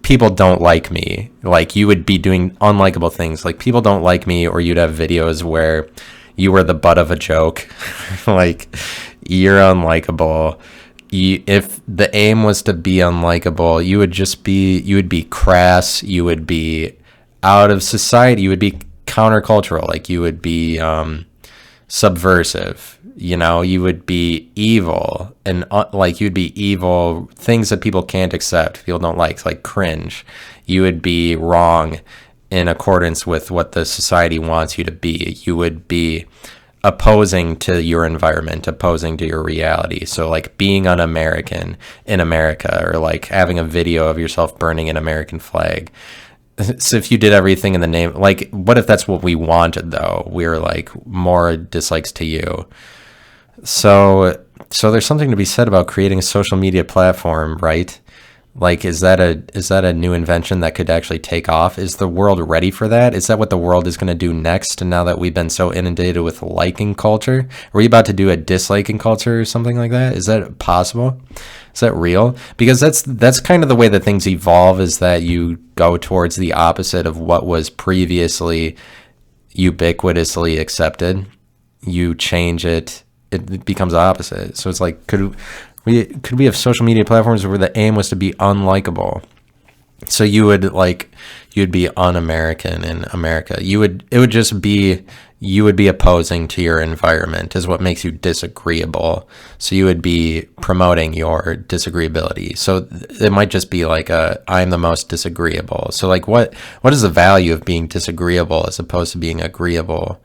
people don't like me. Like, you would be doing unlikable things, like people don't like me, or you'd have videos where you were the butt of a joke. Like, you're unlikable. If the aim was to be unlikable, you would be crass, you would be out of society, you would be countercultural, like you would be subversive. You know, you would be evil, and like, you'd be evil, things that people can't accept, people don't like cringe. You would be wrong in accordance with what the society wants you to be. You would be opposing to your environment, opposing to your reality. So like being un-American in America, or like having a video of yourself burning an American flag. So if you did everything in the name, like, what if that's what we wanted though? We were like, more dislikes to you. So there's something to be said about creating a social media platform, right? Like, is that a new invention that could actually take off? Is the world ready for that? Is that what the world is going to do next? And now that we've been so inundated with liking culture, are we about to do a disliking culture or something like that? Is that possible? Is that real? Because that's kind of the way that things evolve, is that you go towards the opposite of what was previously ubiquitously accepted. You change it, it becomes opposite. So it's like, could we have social media platforms where the aim was to be unlikable? So you'd be un-American in America. You would be opposing to your environment, is what makes you disagreeable. So you would be promoting your disagreeability. So it might just be like I'm the most disagreeable. So like, what is the value of being disagreeable as opposed to being agreeable?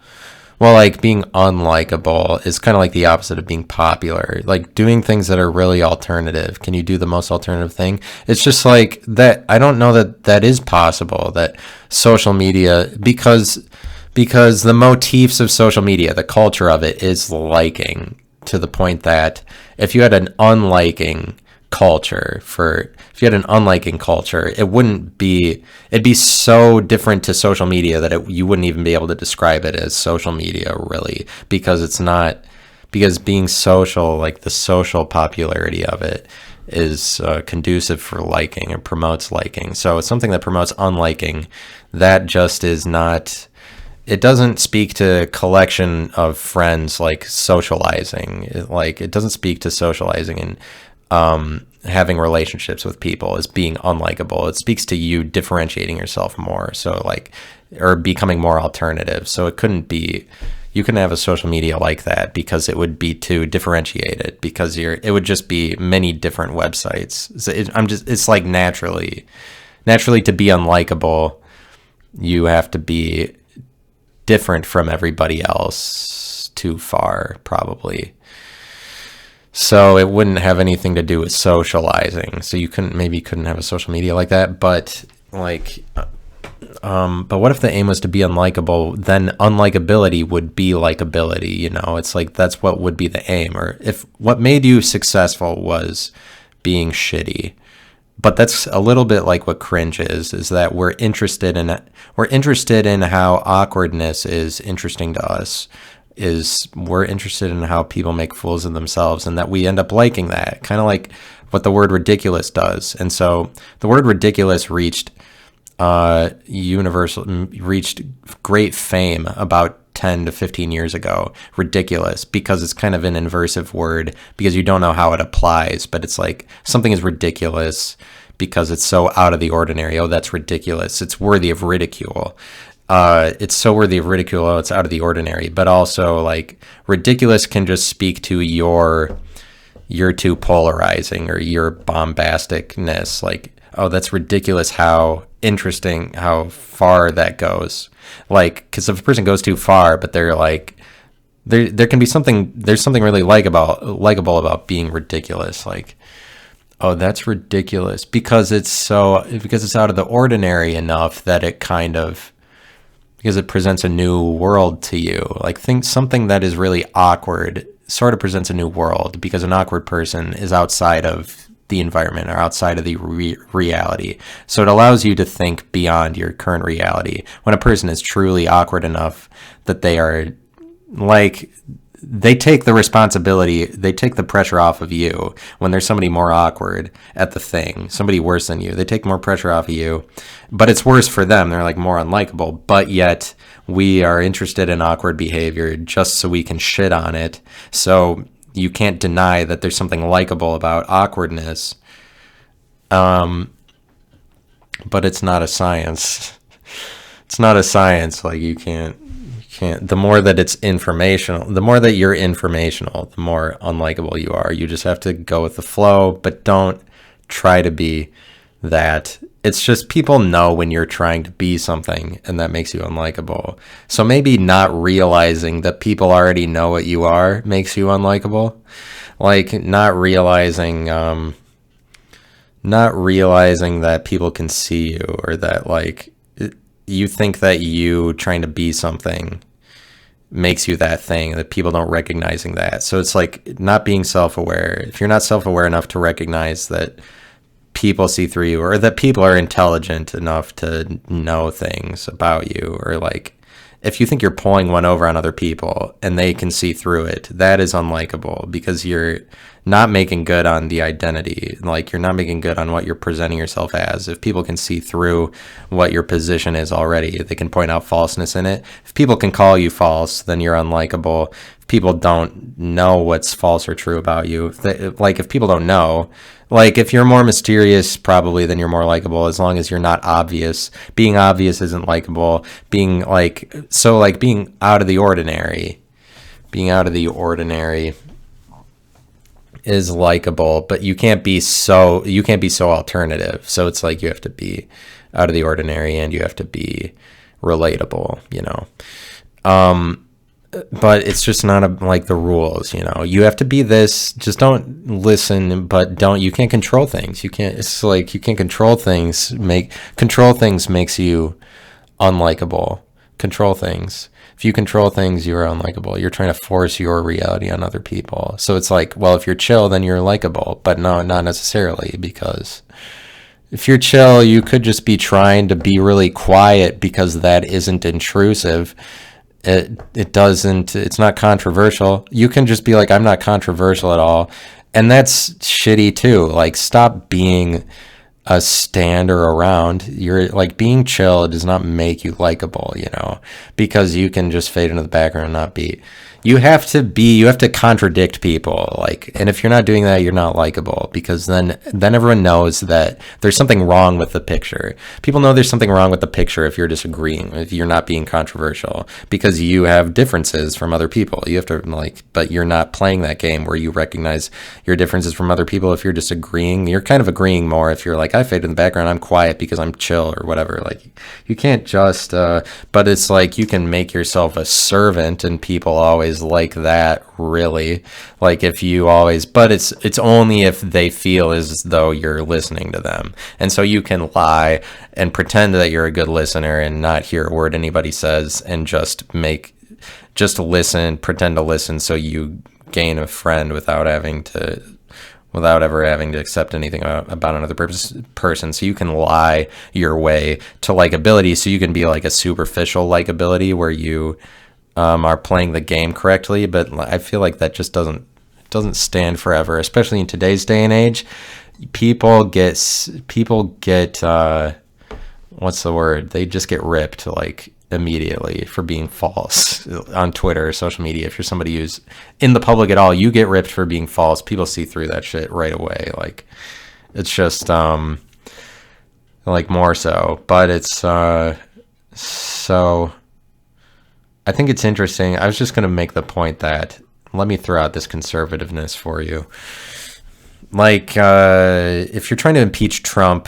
Well, like, being unlikable is kind of like the opposite of being popular. Like, doing things that are really alternative. Can you do the most alternative thing? It's just like that. I don't know that is possible, that social media, because the motifs of social media, the culture of it, is liking, to the point that if you had an unliking culture, it'd be so different to social media that you wouldn't even be able to describe it as social media, really, because being social, like the social popularity of it, is conducive for liking, and promotes liking. So it's something that promotes unliking. That just is not. It doesn't speak to collection of friends, like socializing. It doesn't speak to socializing and having relationships with people as being unlikable. It speaks to you differentiating yourself more, so like, or becoming more alternative. So you couldn't have a social media like that, because it would be too differentiated, because it would just be many different websites. So it's like naturally to be unlikable, you have to be different from everybody else too far, probably. So it wouldn't have anything to do with socializing. So you couldn't have a social media like that. But like, but what if the aim was to be unlikable? Then unlikability would be likability. You know, it's like, that's what would be the aim. Or if what made you successful was being shitty. But that's a little bit like what cringe is that we're interested in how awkwardness is interesting to us. We're interested in how people make fools of themselves, and that we end up liking that, kind of like what the word ridiculous does. And so the word ridiculous reached universal reached great fame about 10 to 15 years ago. Ridiculous, because it's kind of an inversive word, because you don't know how it applies, but it's like something is ridiculous because it's so out of the ordinary. Oh, that's ridiculous. It's worthy of ridicule. It's so worthy of ridicule. Oh, it's out of the ordinary. But also, like, ridiculous can just speak to you're too polarizing or your bombasticness. Like, oh, that's ridiculous how interesting, how far that goes. Like, because if a person goes too far, but they're like, there can be something, there's something really likable about being ridiculous. Like, oh, that's ridiculous because it's out of the ordinary enough that it kind of, because it presents a new world to you. Like, think something that is really awkward sort of presents a new world, because an awkward person is outside of the environment or outside of the reality. So it allows you to think beyond your current reality. When a person is truly awkward enough that they are like, they take the responsibility, they take the pressure off of you. When there's somebody more awkward at the thing, somebody worse than you, they take more pressure off of you, but it's worse for them. They're like more unlikable, but yet we are interested in awkward behavior just so we can shit on it. So you can't deny that there's something likable about awkwardness. But it's not a science. It's not a science. Like, you can't, the more that it's informational, the more that you're informational, the more unlikable you are. You just have to go with the flow, but don't try to be that. It's just people know when you're trying to be something, and that makes you unlikable. So maybe not realizing that people already know what you are makes you unlikable. Like, not realizing that people can see you, or that, like, you think that you trying to be something makes you that thing, that people don't recognizing that. So it's like not being self-aware. If you're not self-aware enough to recognize that people see through you, or that people are intelligent enough to know things about you, or like if you think you're pulling one over on other people and they can see through it, that is unlikable, because you're not making good on the identity. Like, you're not making good on what you're presenting yourself as. If people can see through what your position is already, they can point out falseness in it. If people can call you false, then you're unlikable. If people don't know what's false or true about you, if people don't know, like, if you're more mysterious, probably, then you're more likable, as long as you're not obvious. Being obvious isn't likable. Being out of the ordinary is likable, but you can't be so alternative. So it's like you have to be out of the ordinary and you have to be relatable, you know. But it's just not like the rules, you know. You have to be this, just don't listen, but you can't control things. It's like you can't control things. Control things makes you unlikable. Control things. If you control things, you're unlikable. You're trying to force your reality on other people. So it's like, well, if you're chill, then you're likable. But no, not necessarily, because if you're chill, you could just be trying to be really quiet, because that isn't intrusive. It's not controversial. You can just be like, I'm not controversial at all. And that's shitty too. Like, stop being a stander around. You're like, being chill does not make you likable, you know, because you can just fade into the background and not be. You have to contradict people, like, and if you're not doing that, you're not likable, because then everyone knows that there's something wrong with the picture. People know there's something wrong with the picture if you're disagreeing, if you're not being controversial, because you have differences from other people. You have to, but you're not playing that game where you recognize your differences from other people. If you're disagreeing, you're kind of agreeing more. If you're like, I fade in the background, I'm quiet because I'm chill or whatever. Like, you can't just, but it's like you can make yourself a servant, and people always like that, really. Like, if you always, but it's only if they feel as though you're listening to them. And so you can lie and pretend that you're a good listener and not hear a word anybody says, and just listen, pretend to listen, so you gain a friend without ever having to accept anything about another person. So you can lie your way to likability, so you can be like a superficial likability where you are playing the game correctly. But I feel like that just doesn't stand forever, especially in today's day and age. People get what's the word? They just get ripped like immediately for being false on Twitter or social media. If you're somebody who's in the public at all, you get ripped for being false. People see through that shit right away. Like, it's just like more so. But it's so I think it's interesting. I was just going to make the point that, let me throw out this conservativeness for you. Like, if you're trying to impeach Trump,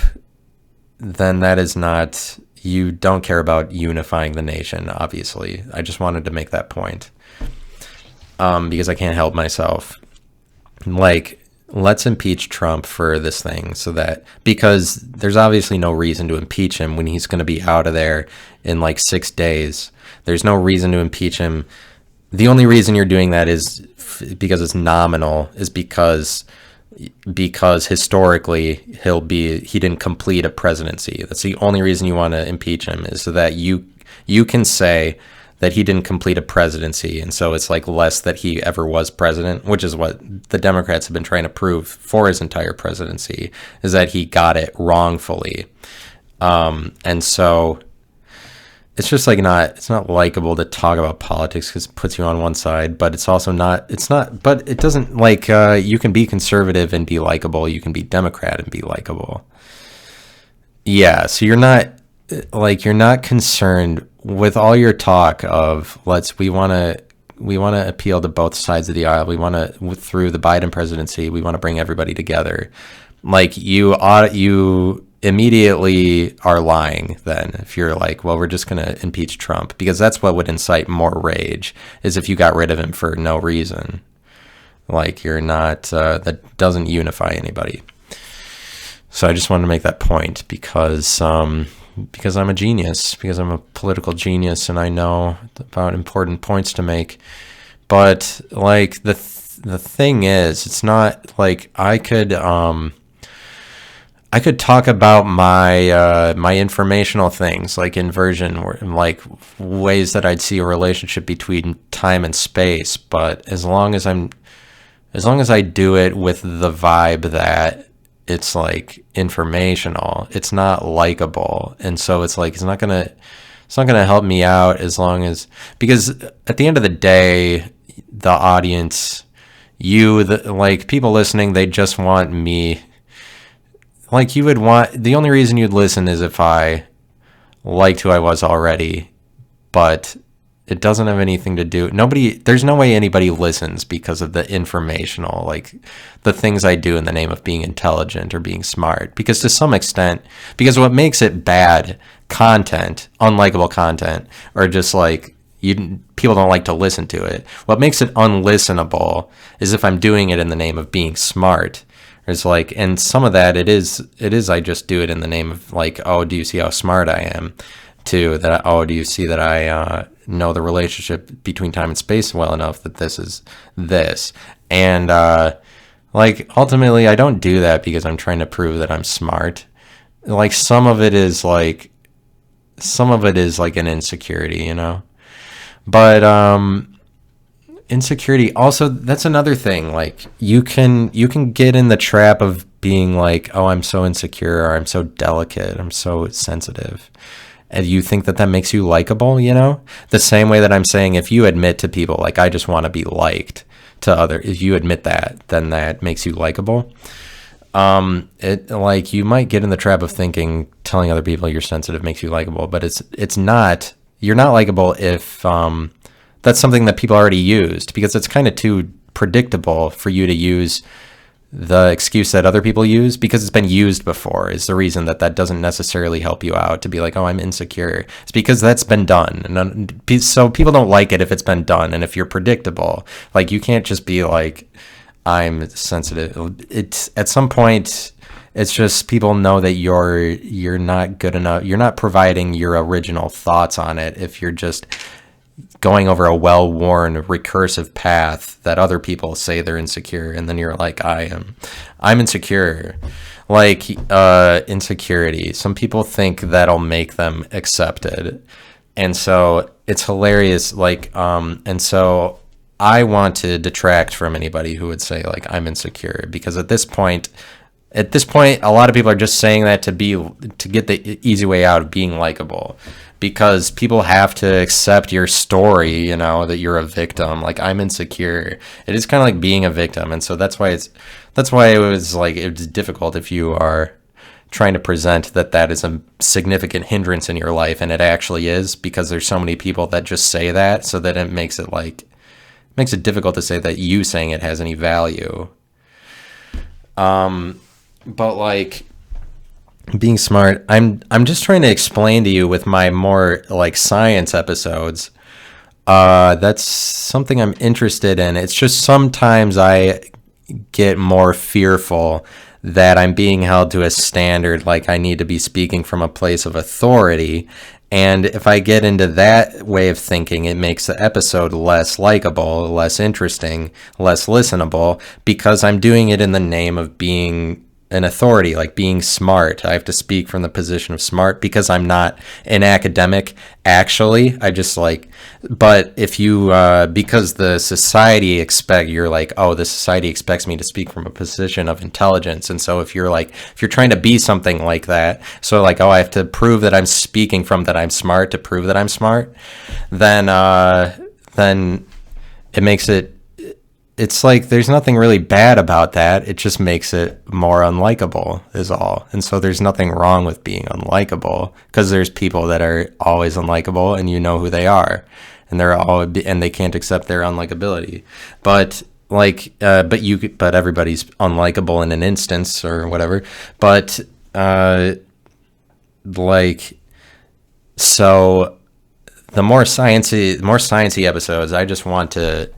then that is not, you don't care about unifying the nation, obviously. I just wanted to make that point, because I can't help myself. Like, let's impeach Trump for this thing, so that, because there's obviously no reason to impeach him when he's going to be out of there in like 6 days. There's no reason to impeach him. The only reason you're doing that is because it's nominal, is because historically he didn't complete a presidency. That's the only reason you want to impeach him, is so that you can say that he didn't complete a presidency, and so it's like less that he ever was president, which is what the Democrats have been trying to prove for his entire presidency, is that he got it wrongfully. And so it's just like it's not likable to talk about politics because it puts you on one side, but it's also not, but it doesn't, like, you can be conservative and be likable. You can be Democrat and be likable. Yeah. So you're not concerned with all your talk of we want to appeal to both sides of the aisle. We want to, through the Biden presidency, we want to bring everybody together. Like, you immediately are lying then if you're like, well, we're just going to impeach Trump, because that's what would incite more rage, is if you got rid of him for no reason. Like, you're not, that doesn't unify anybody. So I just wanted to make that point because I'm a genius, because I'm a political genius and I know about important points to make. But like the thing is, it's not like I could talk about my informational things, like inversion, or like ways that I'd see a relationship between time and space. But as long as I do it with the vibe that it's like informational, it's not likable, and so it's like it's not gonna help me out, as long as, because at the end of the day, the audience, like people listening, they just want me. Like, you would want, the only reason you'd listen is if I liked who I was already, but it doesn't have anything to do, there's no way anybody listens because of the informational, like the things I do in the name of being intelligent or being smart, because to some extent, because what makes it bad content, unlikable content, or just like, people don't like to listen to it. What makes it unlistenable is if I'm doing it in the name of being smart. It's like, and some of that, it is I just do it in the name of like, oh, do you see how smart I am? To that, oh, do you see that I know the relationship between time and space well enough that this is this? And like, ultimately, I don't do that because I'm trying to prove that I'm smart. Like, some of it is like an insecurity, you know? But insecurity also, that's another thing. Like, you can get in the trap of being like, oh, I'm so insecure, or I'm so delicate, I'm so sensitive, and you think that makes you likable, you know? The same way that I'm saying, if you admit to people like, I just want to be liked, if you admit that, then that makes you likable. It, like, you might get in the trap of thinking telling other people you're sensitive makes you likable, but it's not. You're not likable if that's something that people already used, because it's kind of too predictable for you to use the excuse that other people use, because it's been used before, is the reason that doesn't necessarily help you out to be like, oh, I'm insecure. It's because that's been done. And so people don't like it if it's been done. And if you're predictable, like, you can't just be like, I'm sensitive. It's at some point, it's just people know that you're not good enough. You're not providing your original thoughts on it if you're just going over a well-worn recursive path that other people say they're insecure, and then you're like, I'm insecure. Like, insecurity, some people think that'll make them accepted, and so it's hilarious. Like, and so I want to detract from anybody who would say like, I'm insecure, because at this point, At this point, a lot of people are just saying that to get the easy way out of being likable, because people have to accept your story, that you're a victim. Like, I'm insecure. It is kind of like being a victim, and so that's why it was like it's difficult if you are trying to present that is a significant hindrance in your life, and it actually is, because there's so many people that just say that, so that it makes it difficult to say that you saying it has any value. But like being smart, I'm just trying to explain to you with my more like science episodes. That's something I'm interested in. It's just sometimes I get more fearful that I'm being held to a standard, like I need to be speaking from a place of authority. And if I get into that way of thinking, it makes the episode less likable, less interesting, less listenable, because I'm doing it in the name of being an authority, like being smart. I have to speak from the position of smart because I'm not an academic, actually. I just like, but if you, because the society you're like, oh, the society expects me to speak from a position of intelligence. And so if you're trying to be something like that, so like, oh, I have to prove that I'm speaking from that I'm smart to prove that I'm smart, then it makes it's like there's nothing really bad about that. It just makes it more unlikable is all. And so there's nothing wrong with being unlikable, because there's people that are always unlikable and you know who they are, and they can't accept their unlikability. But but everybody's unlikable in an instance or whatever. But so the more sciencey episodes, I just want to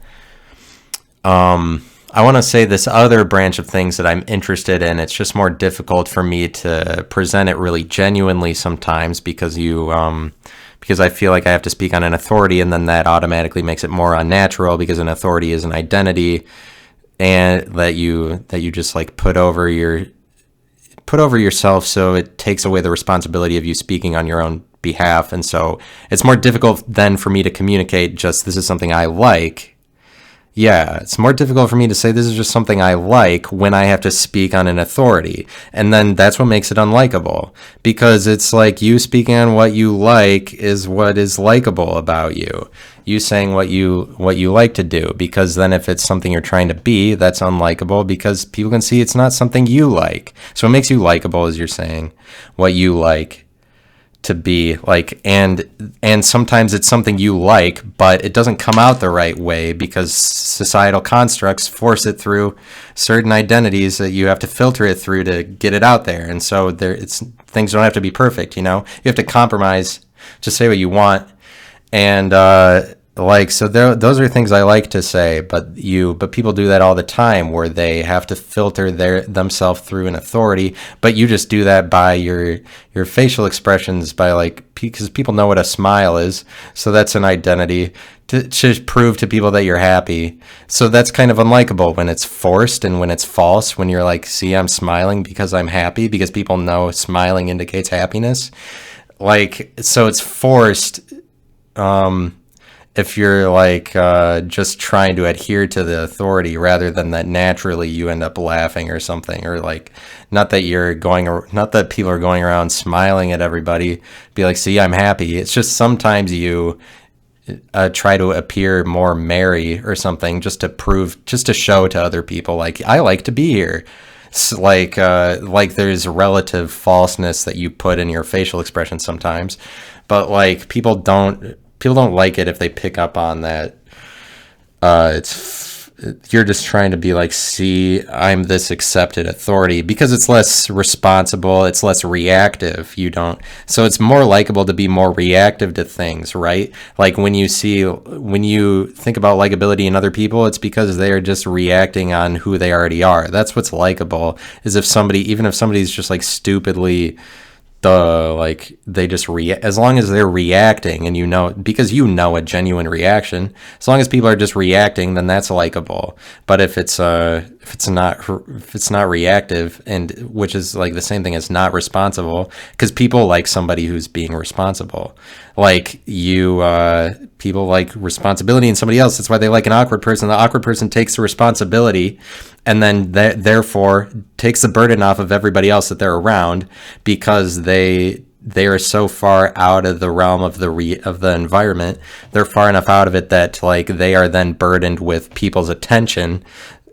I want to say this other branch of things that I'm interested in. It's just more difficult for me to present it really genuinely sometimes, because because I feel like I have to speak on an authority, and then that automatically makes it more unnatural, because an authority is an identity, and that you just like put over yourself, so it takes away the responsibility of you speaking on your own behalf. And so it's more difficult then for me to communicate just this is something I like. Yeah, it's more difficult for me to say this is just something I like when I have to speak on an authority. And then that's what makes it unlikable, because it's like you speaking on what you like is what is likable about you. You saying what you like to do, because then if it's something you're trying to be, that's unlikable, because people can see it's not something you like. So it makes you likable as you're saying what you like to be like, and sometimes it's something you like, but it doesn't come out the right way because societal constructs force it through certain identities that you have to filter it through to get it out there. And so things don't have to be perfect, you have to compromise to say what you want. And so those are things I like to say, but people do that all the time, where they have to filter themselves through an authority. But you just do that by your facial expressions, because people know what a smile is, so that's an identity to prove to people that you're happy. So that's kind of unlikable when it's forced and when it's false. When you're like, see, I'm smiling because I'm happy, because people know smiling indicates happiness. So it's forced. If you're just trying to adhere to the authority, rather than that naturally you end up laughing or something, or not that people are going around smiling at everybody, be like, see, I'm happy. It's just sometimes you try to appear more merry or something, just to show to other people, like, I like to be here. So there's relative falseness that you put in your facial expression sometimes, but people don't like it if they pick up on that. You're just trying to be like, see, I'm this accepted authority, because it's less responsible, it's less reactive. So it's more likable to be more reactive to things, right? Like when you think about likability in other people, it's because they're just reacting on who they already are. That's what's likable, is even if somebody's just stupidly, they just as long as they're reacting, and because a genuine reaction, as long as people are just reacting, then that's likable. But if if it's not reactive, and which is like the same thing as not responsible, because people like somebody who's being responsible. Like you, people like responsibility in somebody else. That's why they like an awkward person. The awkward person takes the responsibility, and then therefore takes the burden off of everybody else that they're around, because they are so far out of the realm of the environment. They're far enough out of it that like they are then burdened with people's attention,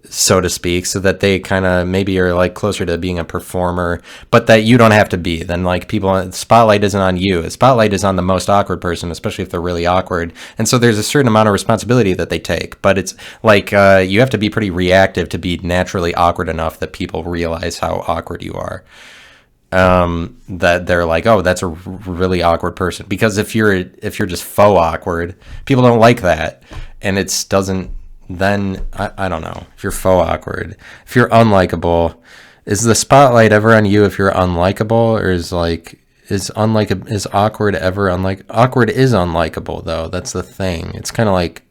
so to speak, so that they kind of maybe are like closer to being a performer, but that you don't have to be. Then like people, spotlight isn't on you. The spotlight is on the most awkward person, especially if they're really awkward. And so there's a certain amount of responsibility that they take, but it's like you have to be pretty reactive to be naturally awkward enough that people realize how awkward you are. That they're like, oh, that's a really awkward person. Because if you're just faux awkward, people don't like that, and it doesn't. Then I don't know. If you're faux awkward, if you're unlikable, is the spotlight ever on you if you're unlikable, or is awkward ever unlike? Awkward is unlikable though. That's the thing. It's kind of like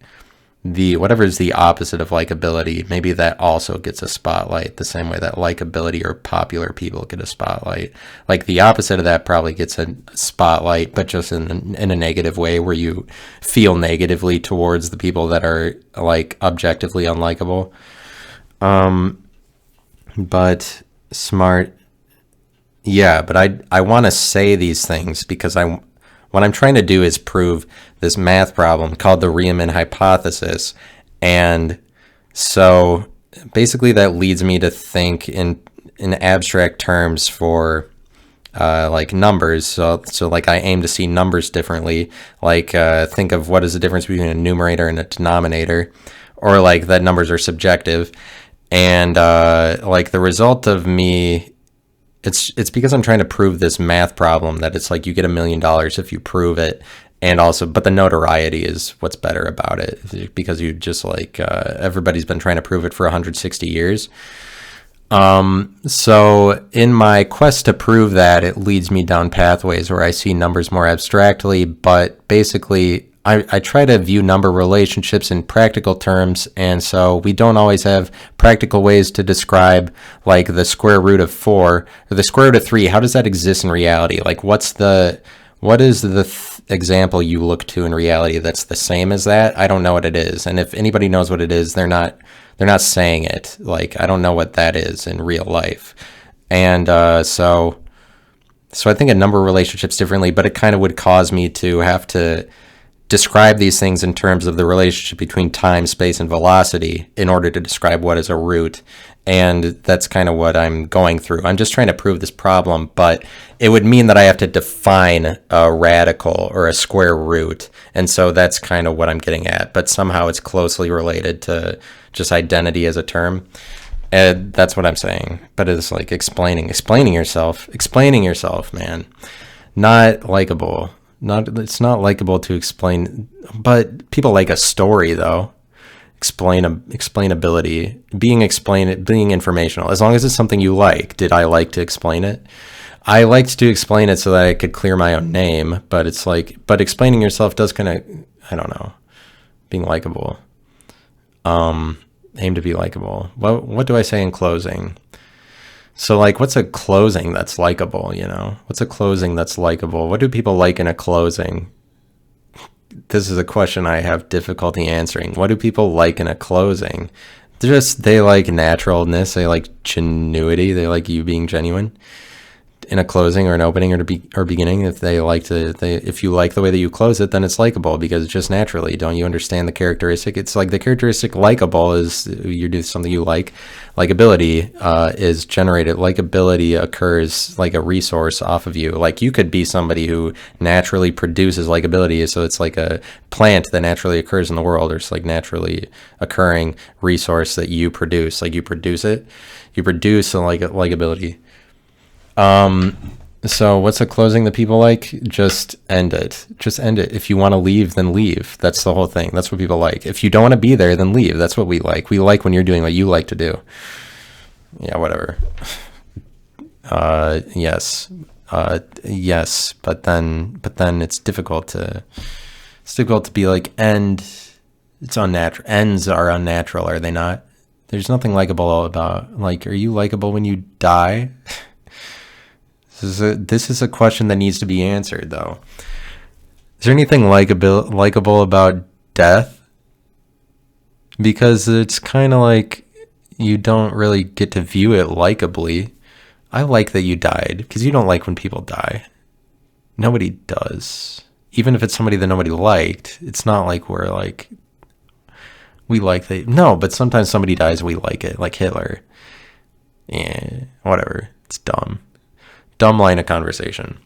the whatever is the opposite of likability. Maybe that also gets a spotlight the same way that likability or popular people get a spotlight. Like the opposite of that probably gets a spotlight, but just in a negative way, where you feel negatively towards the people that are like objectively unlikable. But smart, yeah. But I want to say these things because what I'm trying to do is prove this math problem called the Riemann hypothesis. And so basically that leads me to think in abstract terms for like numbers. So like I aim to see numbers differently. Like think of what is the difference between a numerator and a denominator, or like that numbers are subjective. And like the result of me, it's because I'm trying to prove this math problem that it's like you get $1 million if you prove it. And also, but the notoriety is what's better about it, because you just like everybody's been trying to prove it for 160 years. So in my quest to prove that, it leads me down pathways where I see numbers more abstractly, but basically I try to view number relationships in practical terms, and so we don't always have practical ways to describe like the square root of 4 or the square root of 3. How does that exist in reality? Like what is the example you look to in reality that's the same as that? I don't know what it is, and if anybody knows what it is, they're not saying it. Like I don't know what that is in real life, and so I think a number of relationships differently, but it kind of would cause me to have to describe these things in terms of the relationship between time, space, and velocity in order to describe what is a root. And that's kind of what I'm going through. I'm just trying to prove this problem, but it would mean that I have to define a radical or a square root. And so that's kind of what I'm getting at, but somehow it's closely related to just identity as a term. And that's what I'm saying. But it's like explaining yourself, man. Not likable. It's not likable to explain, but people like a story though. Explainability, being informational, as long as it's something you like. Did I like to explain it? I liked to explain it so that I could clear my own name, but it's like, but explaining yourself does kind of, I don't know, being likable. Aim to be likable. What do I say in closing? So like, what's a closing that's likable, you know? What's a closing that's likable? What do people like in a closing? This is a question I have difficulty answering. What do people like in a closing? They like naturalness. They like genuinity. They like you being genuine in a closing or an opening or beginning. If if you like the way that you close it, then it's likable because it's just naturally. Don't you understand the characteristic? It's like the characteristic likable is you do something you like. Likability is generated. Likability occurs like a resource off of you. Like you could be somebody who naturally produces likability. So it's like a plant that naturally occurs in the world, or it's like naturally occurring resource that you produce. Like you produce it. You produce a likability. So what's a closing that people like? Just end it. Just end it. If you want to leave, then leave. That's the whole thing. That's what people like. If you don't want to be there, then leave. That's what we like. We like when you're doing what you like to do. Yeah, whatever. Yes. Yes, but then it's difficult to be like end. It's unnatural. Ends are unnatural, are they not? There's nothing likable about, like, are you likable when you die? This is a question that needs to be answered, though. Is there anything likable about death? Because it's kind of like you don't really get to view it likably. I like that you died, because you don't like when people die. Nobody does. Even if it's somebody that nobody liked, it's not like we're like, we like that. No, but sometimes somebody dies, we like it, like Hitler. Yeah, whatever. It's dumb. Dumb line of conversation.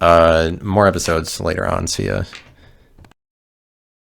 More episodes later on. See ya.